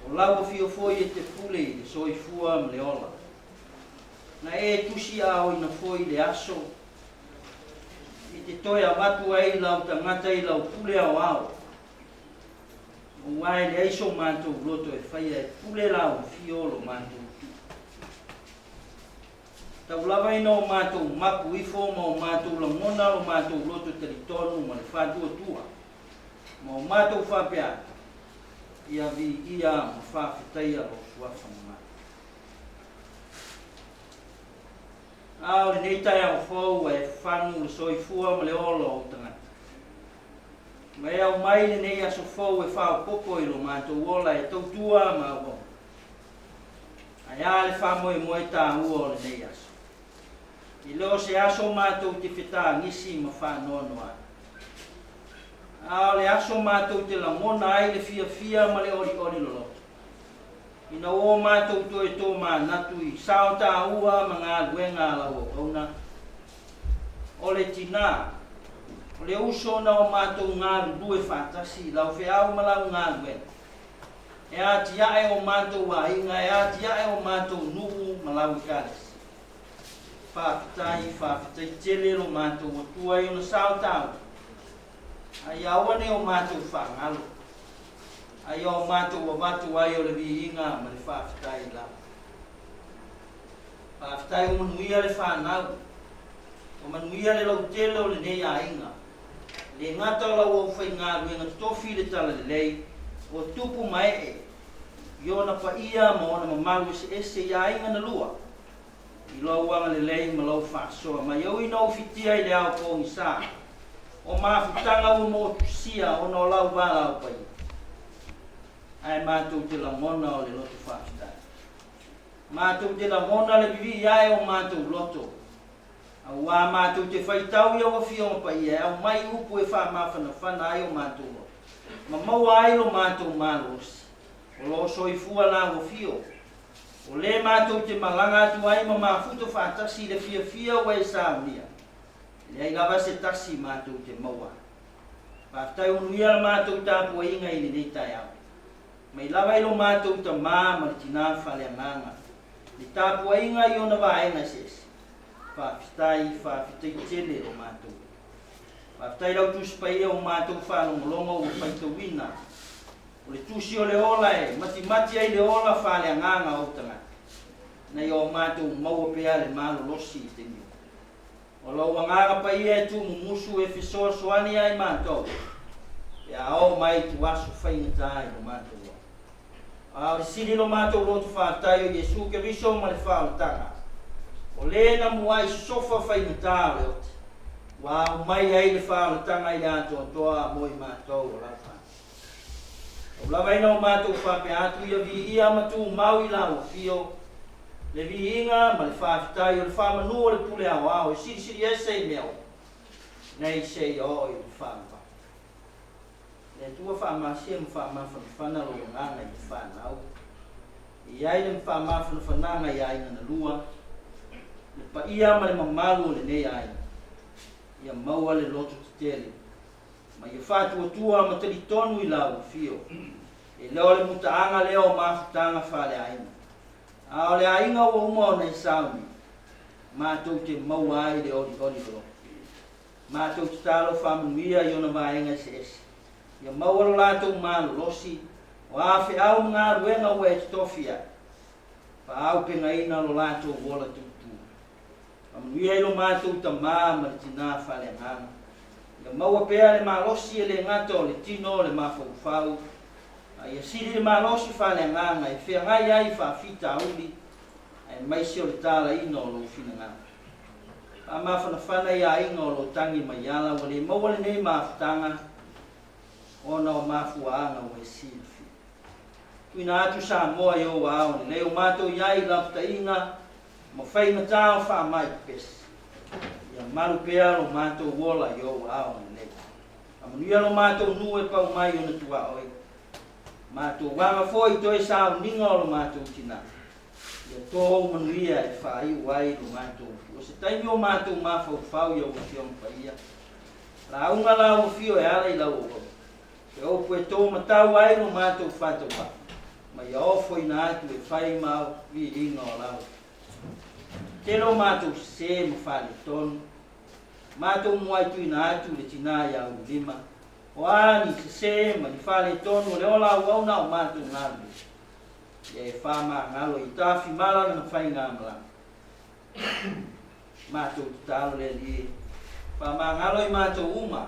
o lau fio foi e te pule i le soifua ma le ola. Na e tusi ao ina foi le aso, i te toi a watu ai lau tangata i lau pule ao ao. O wai le aiso mātou loto e whaia e pule lau fio lo mātou tu. Tau lawa ina o mātou mapu ifo ma o mātou la mona o mātou loto teritonu ma le whātua tua. Ma o mātou whapea. Ia vi ia ma whawhitai alo suafa ma. Ao le nei tai au whau e whanu le soifua ma le olo o tangata. Ma e au mai le nei aso whau e whao koko i lo mātou ola e tautua ma o. Ai a le whamoe moe tā ua o le nei aso. I leo se aso mātou te whetā ngisi ma whanoa noa. A le aso mātou te la mona ai le fia fia ma le ori ori lolo. Ina o mātou to e tō mā natu i sao tā ua ma ngā luenga la o kauna. O le tina, o le uso na o mātou ngā rudue whātasi, lau whiau ma lau ngā luenga. E ati ae o mātou wa inga, e ati ae o mātou nuhu ma lau i kāres. Whāwhitai tele lo mātou o tua i ona sao tāu. Ai awane o mātou whangalo. ai o mātou wa matu ai o le viinga ma le whaafitai la. Whaafitai o manuia le whanau, o manuia le lau tele o le nei a inga. Le ngata o lau au whai ngā ruenga tofi le tala le lei, o tupu mai e, i na pa ia ma ona mamalu ese ia inga na lua. I lau wanga le lei ma lau whaasoa, ma iau ina o fitia i le au pōngi sā. O mafutanga o mo tusia o no lau wala o pai. Ai mātou te la mona o le loto whaafitai. Mātou te la mona le bibi iai o mātou loto. Au wā mātou te whaitau ia o fio o pai e, au mai upu e wha mawhana whana ai o mātou loto. Ma maua ai lo mātou mālosi. O lo soifua la o fio. O le mātou te malanga atu ai ma mafuto whaatasi le fia o e sāunia. Le ai lava se tasi mātou te maua. Whaafitai unuia la mātou tāpua inga i le nei tai au. Mai lava ilo mātou ta mā ma le tina whale anganga. Le tāpua inga i ona vaenga sesi. Whaafitai tele o mātou. Whaafitai lau tuspai o mātou whalongolongo o whaitawina. O le tusi o le ola e, mati ai le ola whale anganga o tanga. Nei o mātou maua pea le malo losi i te nio. O lau anganga pa ia e tu mumusu e fisoa soani ai mātou. E ao mai tu aso whaingatai o mātou. A o siri lo mātou lotu whaatai o Jesu ke riso ma le whaotanga. O le na muai sofa whaingatai o te. Wa o mai ai le whaotanga i le ato toa moi mātou o lafa. O lawaina o mātou whape atu ia vi ia matu mau i la o fio. Le vi inga ma le whaafitai o le whamanu o le pule au au. E siri ese i meo. Nei se i o i le whamanu. Le tua whaamasia ma whaamawhanawhana lo nganga i te whanau. I ai le whaamawhanawhananga i aina na lua. Le pa ia ma le mamalu o le nei aina. Ia maua le loto te tele. Ma ia whātua tua ma tali tonu i lau fio. E leo le mutaanga leo mawhutanga whale aina. A o le ainga o umao nei sauni. Mātou te maua ai le ori lo. Mātou te talo whamuia i ona vaenga se esi. Ia maua lātou mālo losi, o awhi au ngā ruenga o e tofia. Pa au penga ina lo lātou wola tutu. Manuia ilo mātou ta mā ma le tina whale ngāma. Ia maua pea le mālosi e le ngata o le tino le mawhau. Ia siri le mālosi whale ngāma e whea ngai ai whawhita auli. E maisi o le tāla ino o lo whina ngāma. Pa mawhana ia inga o lo tangi mai ala o le maua le nei mawhutanga. Ona o mafuanga o e silfi. Tuina atu sa moa i o au ni leo mātou iai lafta inga ma whainga tāo wha mai pesi. Ia maru pea lo mātou wola i o au ni leo. Amunia lo mātou nu e pau mai o na tua oi. Mātou wanga foi toi sa ninga o lo mātou tina. Ia tō manuia e whai wai lo mātou. O se taimi o mātou mawhau i o fio mpaia. La unga la o fio e ala i la o. E opu e tō matau ai no mātou whātua. Ma ia ofo i nā atu e whai mau vi inga o lau. Te lo mātou se ma whāle tonu. Mātou muai tu i nā atu le tina i au lima. O ani se ma ni whāle tonu le ola au na o mātou ngālu. Ia e whāma ngalo i tāwhi malana na whai ngā malana. Mātou te tālo le li. Whāma ngalo i mātou uma.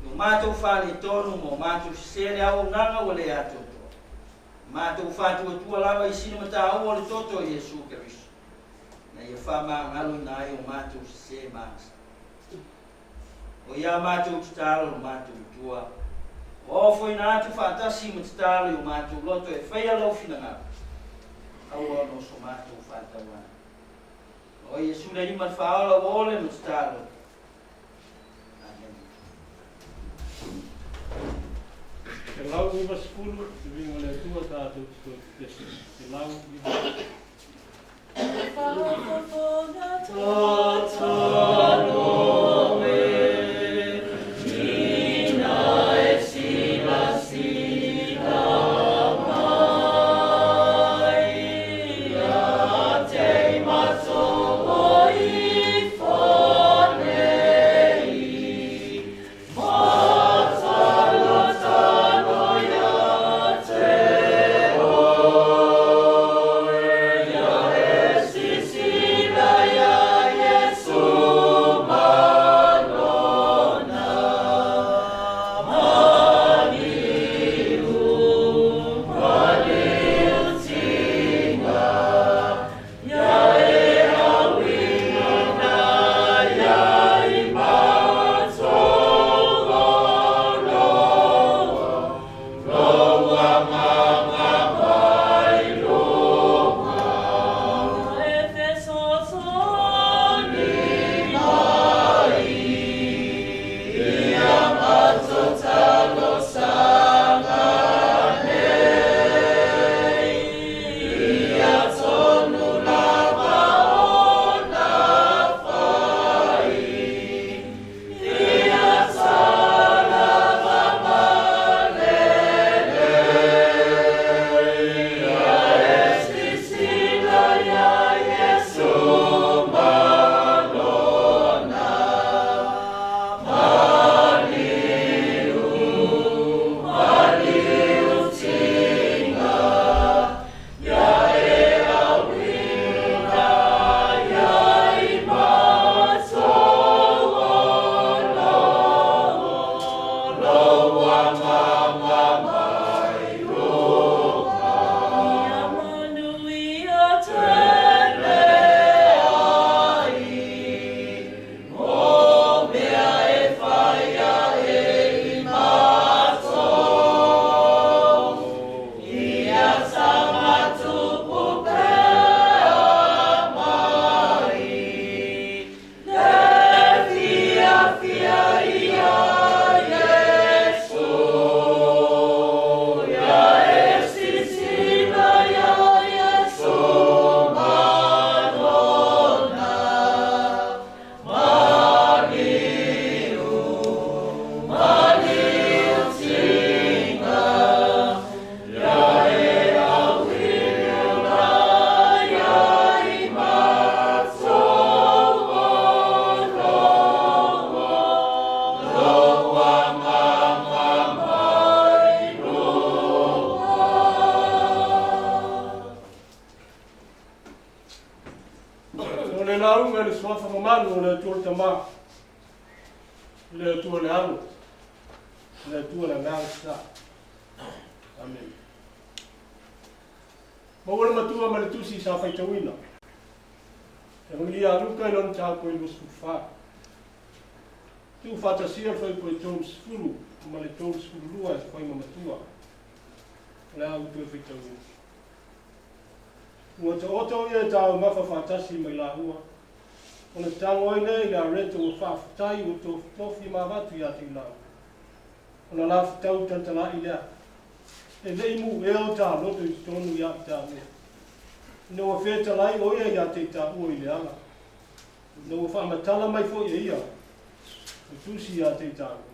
O mātou whāle tonu mo mātou sere au nanga o le ato. Mātou whātua tua lawa i sinamata au o le toto i Jesu Keriso. Na ia whāma ngalo i nai o mātou se māsa. O ia mātou tutalo o mātou tua. O ofo i nātu whātasi ma tutalo i o mātou loto e whaia lau whina ngā. Au ono so mātou whātawana. O Jesu le rima whaola o ole ma tutalo. E lau iwa skulu, te vinga le tua tātou tiko tesi. E lau iwa. le launga le suafa mamalu le tu tama le tu le alu le tu le ngasa amen mo wala matua ma le tusi sa fai tawina e ngli alu ka lon ta ko i sufa tu fata sia fai ko Jones fulu ma le Jones fulu lua fai matua le alu tu fai tawina ua te oto ia tau mafa fatasi mai la ua. Ona tango ai nei la reto o whaafutai o tō tofi mawatu ia te lau. Ona la futau tantala i lea. E lei mu eo tā loto i tonu ia i tā mea. Nua wheta lai o ia te tā ua i leanga. Nua whaamatala mai fo ia. O tusi ia te tā mea.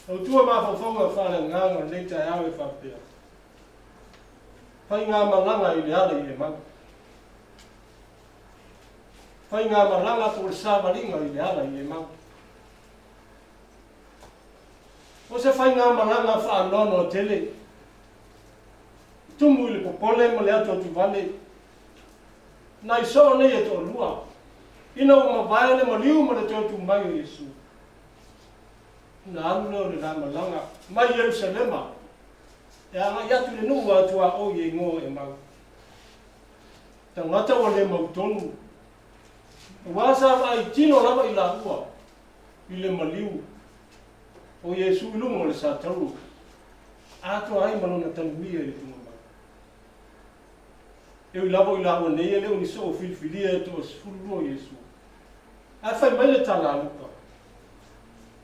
O tua mawhawhonga whana nganga leita e awe whapea. Pai ngā malanga i le ala i le manga. Pai ngā malanga po le sāwaringa i le ala i le manga. O se whai ngā malanga whaanono tele. Tumu i le popole ma le ato tu vale. Nai so nei e to lua. Ina o mawai le maliu ma le tōtu mai o Yesu. Na anu leo le ngā malanga. Mai Yerusalema. E anga iatu le nuu atua o ye ngō e mau. Ta ngata o le mautonu. Wasa ai tino lava i la ua. I le maliu. O Yesu i lungo le sa taru. Atua ai malona tanuia i le tunga mau. Eo i lava i la ua nei e leo ni so o filifilia e to o sifuru o Yesu. A fai mai le tala luka.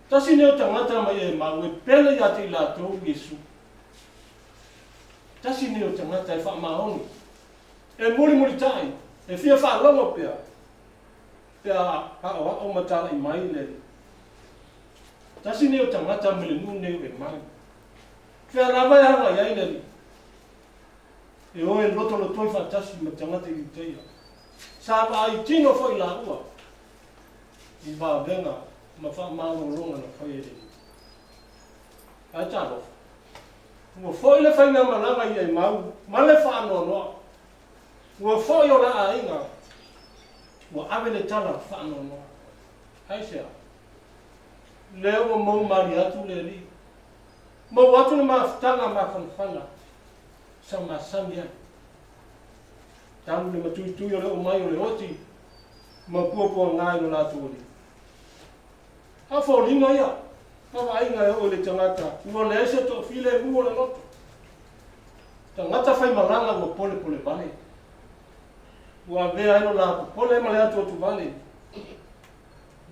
Tasi neo tangata mai e mau e pele ia te i la tau Yesu. Tasi neo tangata e whaamaoni. E muri tai. E fia whaalonga pia. Pia o matala i mai le. Tasi neo tangata me le nu neo e mai. Fia rawa e hanga iai le. E oe loto lo toi whaatasi ma tangata i teia. Sāwa ai tino fo i la ua. I wā venga ma whaamaoni ronga na whai e le. Ai tālofa. Ua foi le whainga malanga i e mau, ma le whaanonoa. Ua foi o la ainga, ua awe le tala whaanonoa. Hai sea. Leo o mau mari atu le li. Mau atu le mawhitanga ma whanwhana. Sa ma samia. Tamu le matui o le o mai o le oti. Ma puapua ngai no la tuoli. Ha whaulinga ia. Kawa ainga e o le tangata, ua le ese to file mua le loto. Tangata whai malanga ua pole pole vale. Ua vea eno la pole ma le atu atu vale.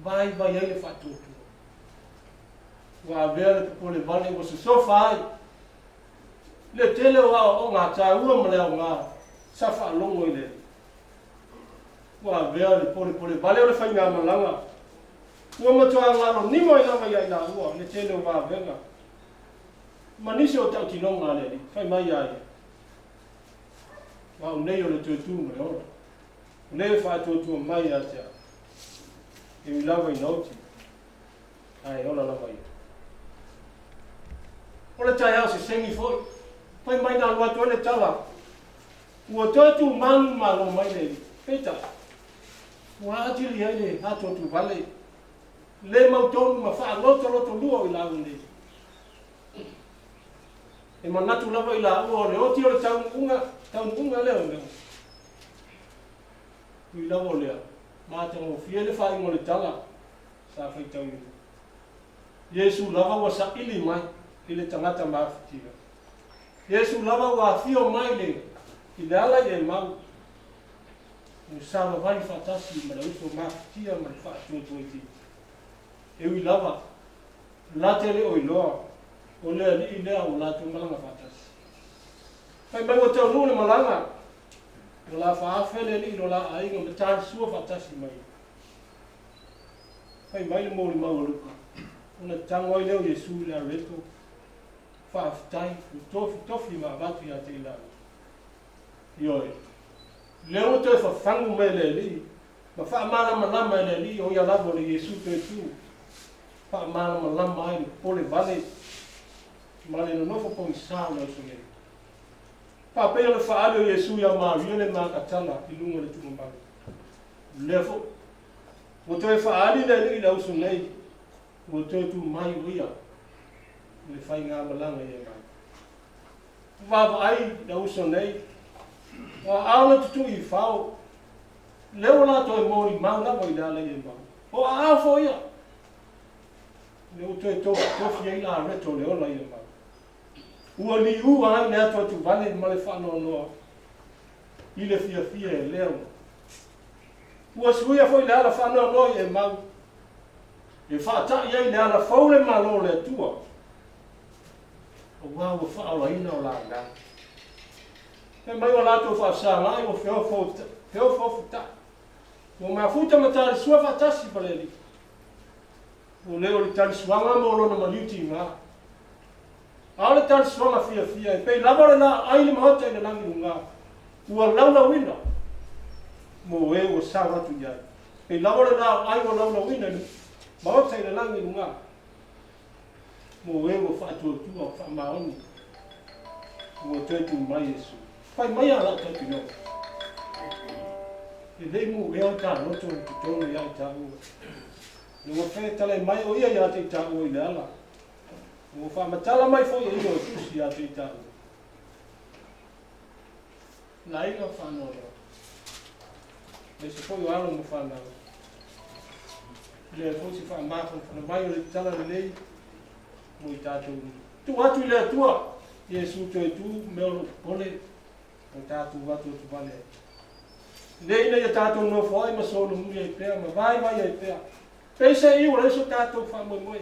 Vai ai le whatutu. Ua vea le pole vale ua se sofa ai. Le tele o ngā tā ua ma le au ngā safa alongo i le. Ua vea le pole vale o le whai ngā malanga. Ua matua ngaro nimo i lama iai la ua, le tele o wā venga. Manisi o tau tinonga le li, whai mai ai. Wā unei o le tuetu me ora. Unei wha tuetu mai a tea. E ui lawa i nauti. Ai, ola lawa i. O le tai au se sengi foi. Whai mai na lua tue le tala. Ua tuetu manu malo mai le li. Peta. Ua atiri ai le hatuatu vale. Le mautonu ma wha loto lua i la unei. E manatu lava i la ua o le oti o le taununga leo leo. Ui lava o lea. Mātanga o fia le whai mo le tala. Sa whai tau ina. Yesu lava wa sa ili mai. I le tangata mawhitira. Yesu lava wa fio mai le. I le ala i e mau. Ui sawa vai whatasi ma le uso mawhitira ma le whaatuatua i tina. E ui lava. Late le o iloa. O lea li i lea o latu malanga whatasi. Pai mai o tau nune malanga. O la whaafele li ilo la ainga me tāri sua whatasi mai. Pai mai le mōri mau luka. Ona tango i leo Yesu i la reto. Whaafitai, tofi ma watu ia te ilana. Ioi. Leo te whawhangu me le li. Ma whaamana malama le li o ia lavo le Yesu te tu. Whaamana malama ai le pole vale. Ma le nofo po i sāna o sungai. Whapea le whaale o Yesu ia maria le mākatala I lunga le tukumari. Lefo. Mo toi whaali le ila usu nei. Mo toi tu mai uia. Le whai ngā malanga ia mai. Wawa ai la usu nei. Wa aula tutu I whao. Leo la toi mori mauna mo I la ia mai. O a fo ia. Leo toi tofi ai la reto leo la ia mai. Ua ni ua ai nea toi tu vale ma le whanau noa. I le fia e leo. Ua suia foi le ala whanau noa e mau. E whaata I ai le ala faule malo le tua. O wā ua whaala ina o la ngā. E mai o lato whaasa ngai o feo futa. O mea futa matari sua whatasi paleli. O leo li tali suanga mo lona maliuti ngā. Aole tali suanga fia e pei lavare na aile mahota ina langi ngā. Ua launa wina. Mo e o sa ratu iai. Pei lavare na aile launa wina ni. Mahota ina langi ngā. Mo e o whaatua tua whaamaoni. Mo tētu mai Yesu. Pai mai ala tētu no. E lei mu e o tā roto ki tōna iai tā ua. Nua whē tale mai o ia ia te tā ua I le ala. Nua whaamatala mai fo ia ino o tusi ia te tā ua. La inga whanau no. Le se fo i ala mo whanau. Le fo si whaamafo whanau mai o le tala le lei. Mo I tātou ni. Tu atu I le atua. Yesu toi tu meo pole. O tātou watu o tu vale. Nei nei tātou no foi ma so no muri pea ma vai ai pea. Pese I o leso tātou fa mo mo.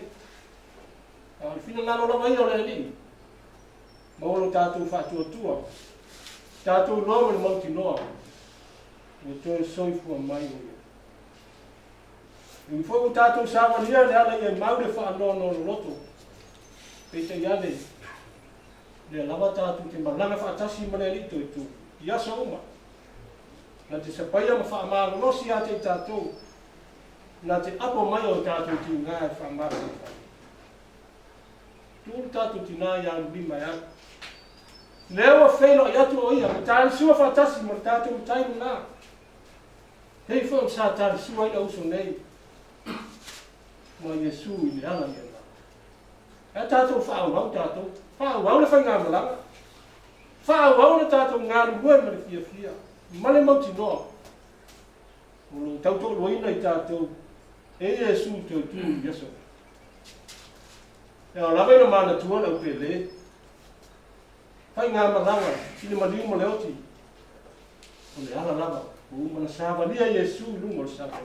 Al fina ngalo la vai o le ni. Ma o tātou fa tu tua. Tātou no mo mo ti no. O toi soi fu mai o. Ni foi o tātou sa va lia le ala e mau le fa no loto. Pese ia le. Le lava tātou te malanga fa tasi ma le lito I tu. Ia so uma. Na te sapaia ma whaamalo nosi a te tātou. Na te apo mai o tātou ti ngā e whaamalo. Tūru tātou ti ngā ia ubi mai a. Leo a whelo I atu o ia, ma tāri sua whatasi ma tātou ma tainu ngā. Hei whao sa tāri sua I uso nei. Ma Yesu I le ala ia ngā. E tātou whaau tātou. Whaau le whai ngā malanga. Whaau le tātou ngā rumue ma le fia. Male mauti noa. O lo tauto loina I tātou. E Yesu te tu Yesu. E o lawe na mana tuana upe le. Pai ngā malanga. Ile maliu mo leoti. O le ala lava. O mana sāwa lia Yesu lungo le sāwa.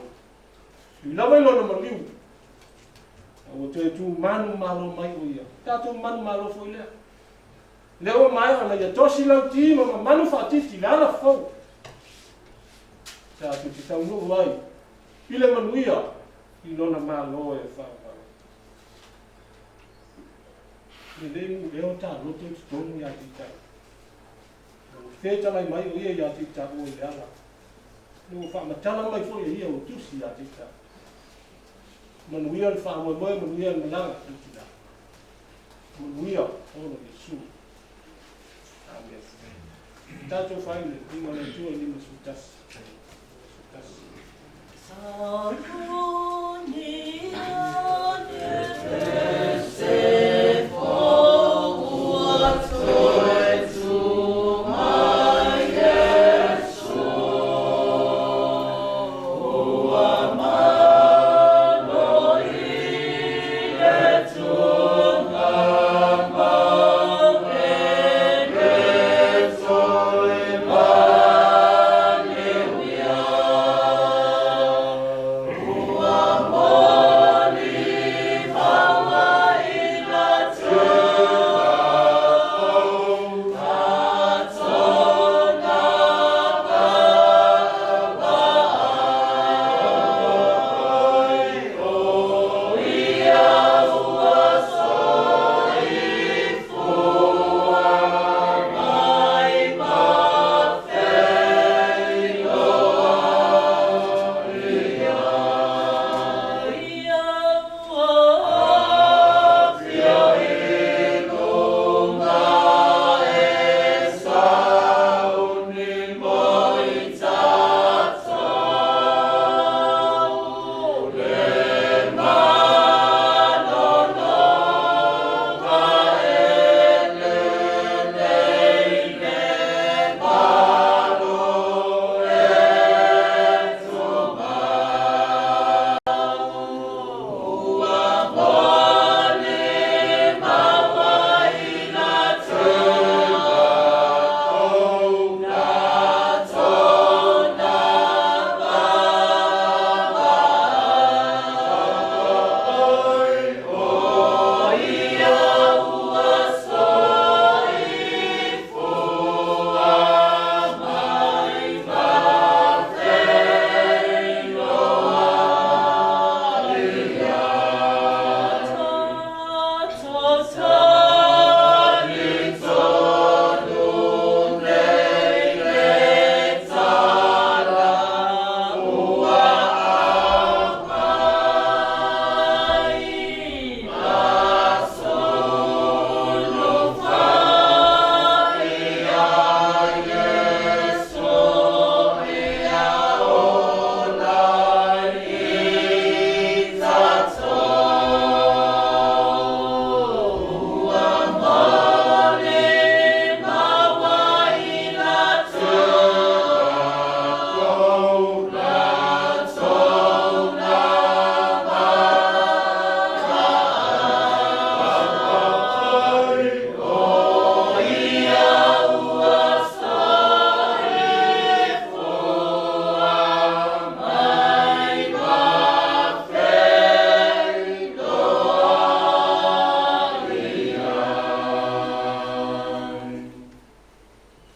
I lawe no na maliu. O te tu manu malo mai o ia. Tātou manu malo fo ilea. Leo mai ana ia tosi lau ti ma manu whaatiti. Le ala fau. Tātou te tau nuu ai. Ile manuia I lona malo e whaapau. Le leimu leo tā roto te tonu ia te tau. Whetalai mai o ia ia te tau o le ala. Nua whaamatala mai fo ia o tusi ia te tau. Manuia le whaamoemoe, manuia le malanga i te tau. Manuia ono Yesu. Amen. Tātou whaile, inga le tua lima sutasi. Oh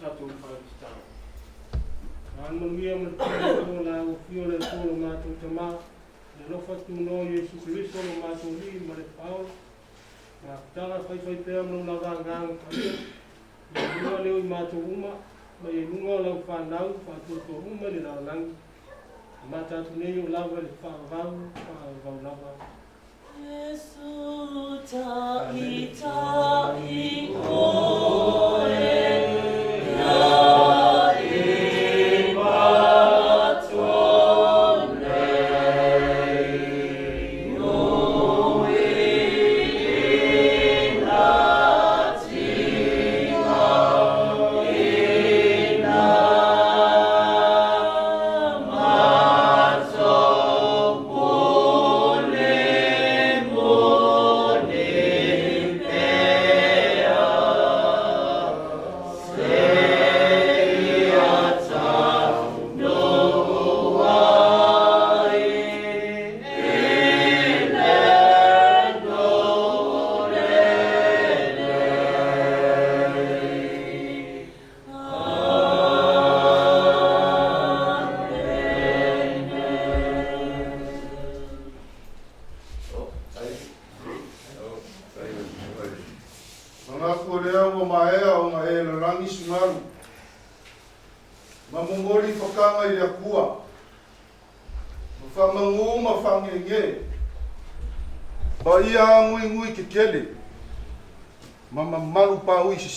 atu whaititau. An manuia man tū la o fio le tōlo mātou tamā, le lofa tū no Yesu Christo no mātou li ma le pao, ma tanga whaiwhai pēr no la wāngang kaia, ma nunga leo I mātou uma, ma e nunga lau whanau, whātūto uma le lau langi, ma tātou nei o lawa le whāvau lawa. Yesu ta I koe,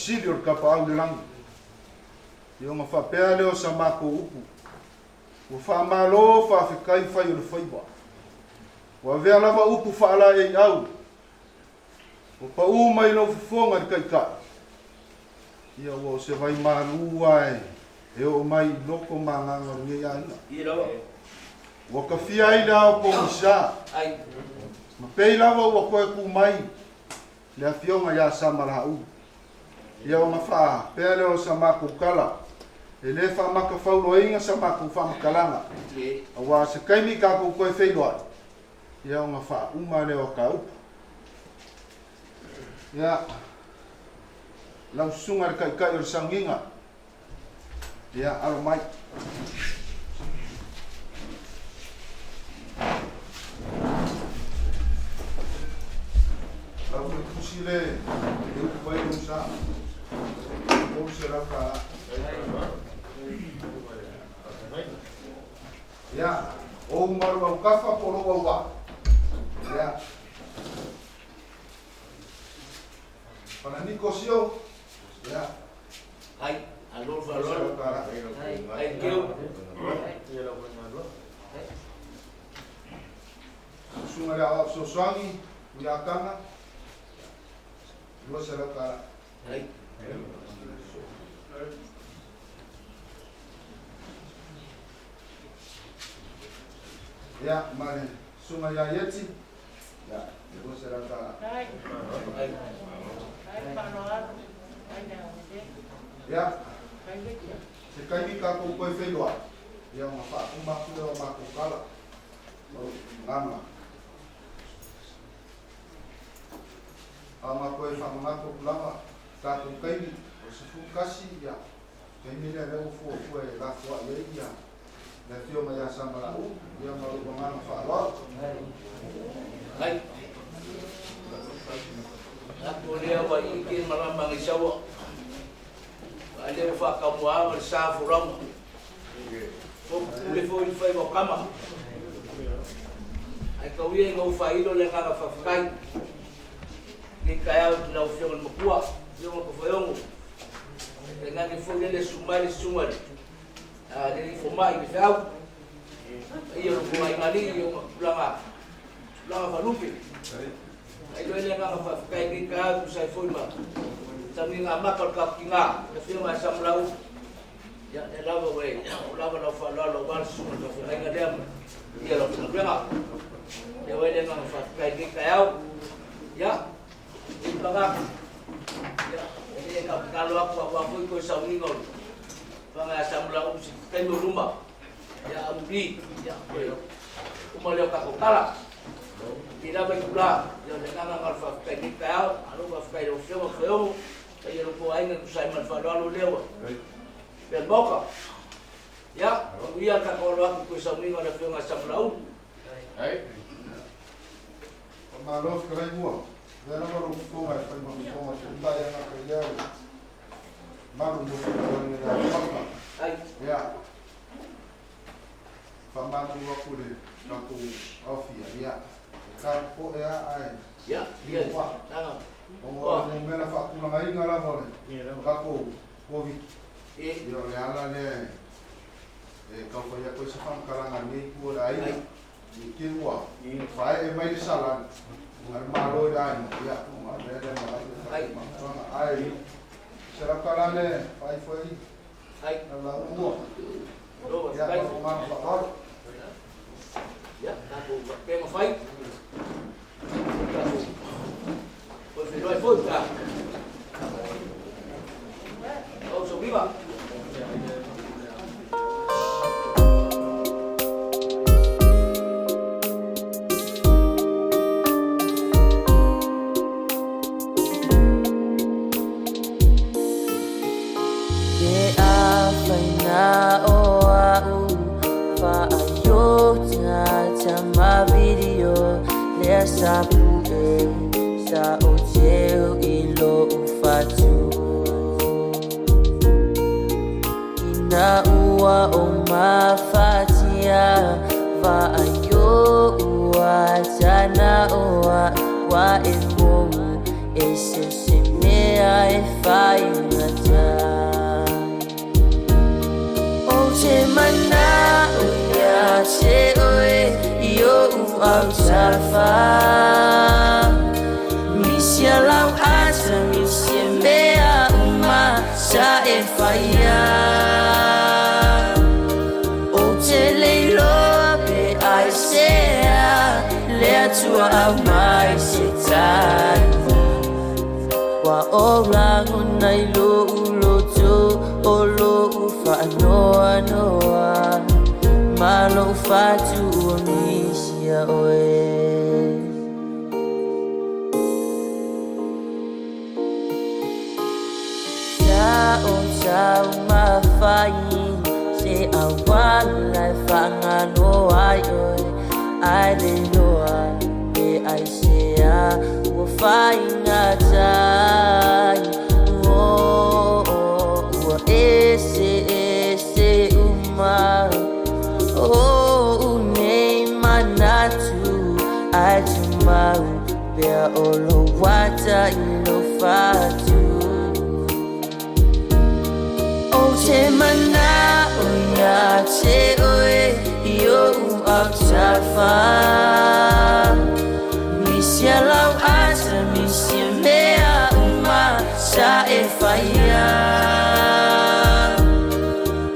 sili o kapa au le langi. Ia nga whapea leo sa mako upu. Wa whamalo whawhikai whai o le whaiwa. Wa vea lava upu whaala e au. Wa pa mai lau fufonga ni kai. Ia wa se vai marua e o mai loko manganga nge aina. Ia lawa. Wa ka fia i lao po misa. Ai. Ma pei lava wa koe ku mai. Le afionga ya samara u. Ia o mawha, pēr leo sa mako kala. E le wha maka whaulo inga sa mako wha makalanga. Awa se kaimi kako koe whailoa. Ia o mawha, uma leo ka upa. Ia, lau sunga re kai o le sanginga. Ia, alo mai. Lau me kusi le, e upa e unsa. Ou será para ya ou maru kafa polo wa ya para Nicosio ya ai alor valor ai keu sunga so swangi ya kana lo será para ai ya mane sunga ya yeti ya lo será para ya se kai ka ko ko feloa ya ma fa ko ma ko ma ko kala ngama ama ko fa ma ko lama ka ko kai o se fu kasi ya kai mi le o fu e la fo ya la tio ma ya sambala ya ma lo ma fa lo ai aku leo wa ikin marambang isawo ale fa ka mo a sa furong fo le fo fai mo kama ai ka wi ngo fa ilo le ka fa kai ni kaya na ufio mo kwa yo mo fa yo nga ni fo le sumari le fo mai ni fa iyo ko mai mali yo langa fa lupi ai lo le nga fa kai ni ka tu sai fo ma tami nga makal ka kinga le fio ma samlau ya lava we lava no fa lo wal su no fa ai ga dem ya lo na brenga ya we le nga fa kai ni ka ya Ibaga ya ini kalau aku ikut sauni kau bang samula usi kai rumah ya ambi ya umalio ka kala tidak baik pula ya dengan alfa kai ni kau alu ba kai o fio kai ro ko ai ngu sai man fa lo leo Pia boka. Ya, ia ka ko lo aku sa mingo na fiona sa blau. Ai. Malo krai mua. Vera maru ko ai pa mo ko ma tunda ya na ka ya. Maru mo ko ni da papa. Ai. Ya. Fama tu aku le na tu ofia ya. Ka ko ya ai. Ya, dia. Tanga. O mo mena fa ku na inga la mole. Ka ko covid. Yo le ala le ka ko ya ko sa fam karanga ni ku ai. Kin wa. Fai e mai salan. Ar malo dan ya ku ma le ai. Ai. Será kalane fai foi. Ai. Na la mo. Ya ko ma fa. Ya, aku pema fight. Pues no hay fuerza. Vamos a viva. Sa pude sa ojeu ilo ufatu ina ua o mafatia va ayo ua jana oa wa emo ese semea e fai ngata o che mana uya che oe yo au safa misia lau asa misia mea uma sa e faia o te leilo pe ai sea le atua au mai se tani wa ora nai lo uloto o lo ufa noa noa malo fatu o misia oe Sao mafai se awala fangano ayo ai le noa e ai se a wo fai ngatai wo ese uma o nei manatu ajumau bea olo wata ilo fatu Che mana uya che oe yo au safa misia lau asa misia mea uma sa e faia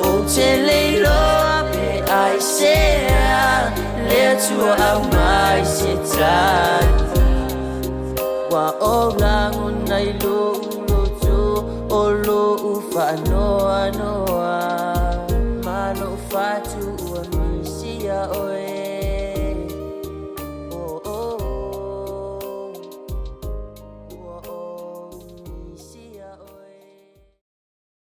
o te leilo pe ai sea le atua au mai se tani wa ora nai lo Olo ufa noa noa Malo fatu ua misia oe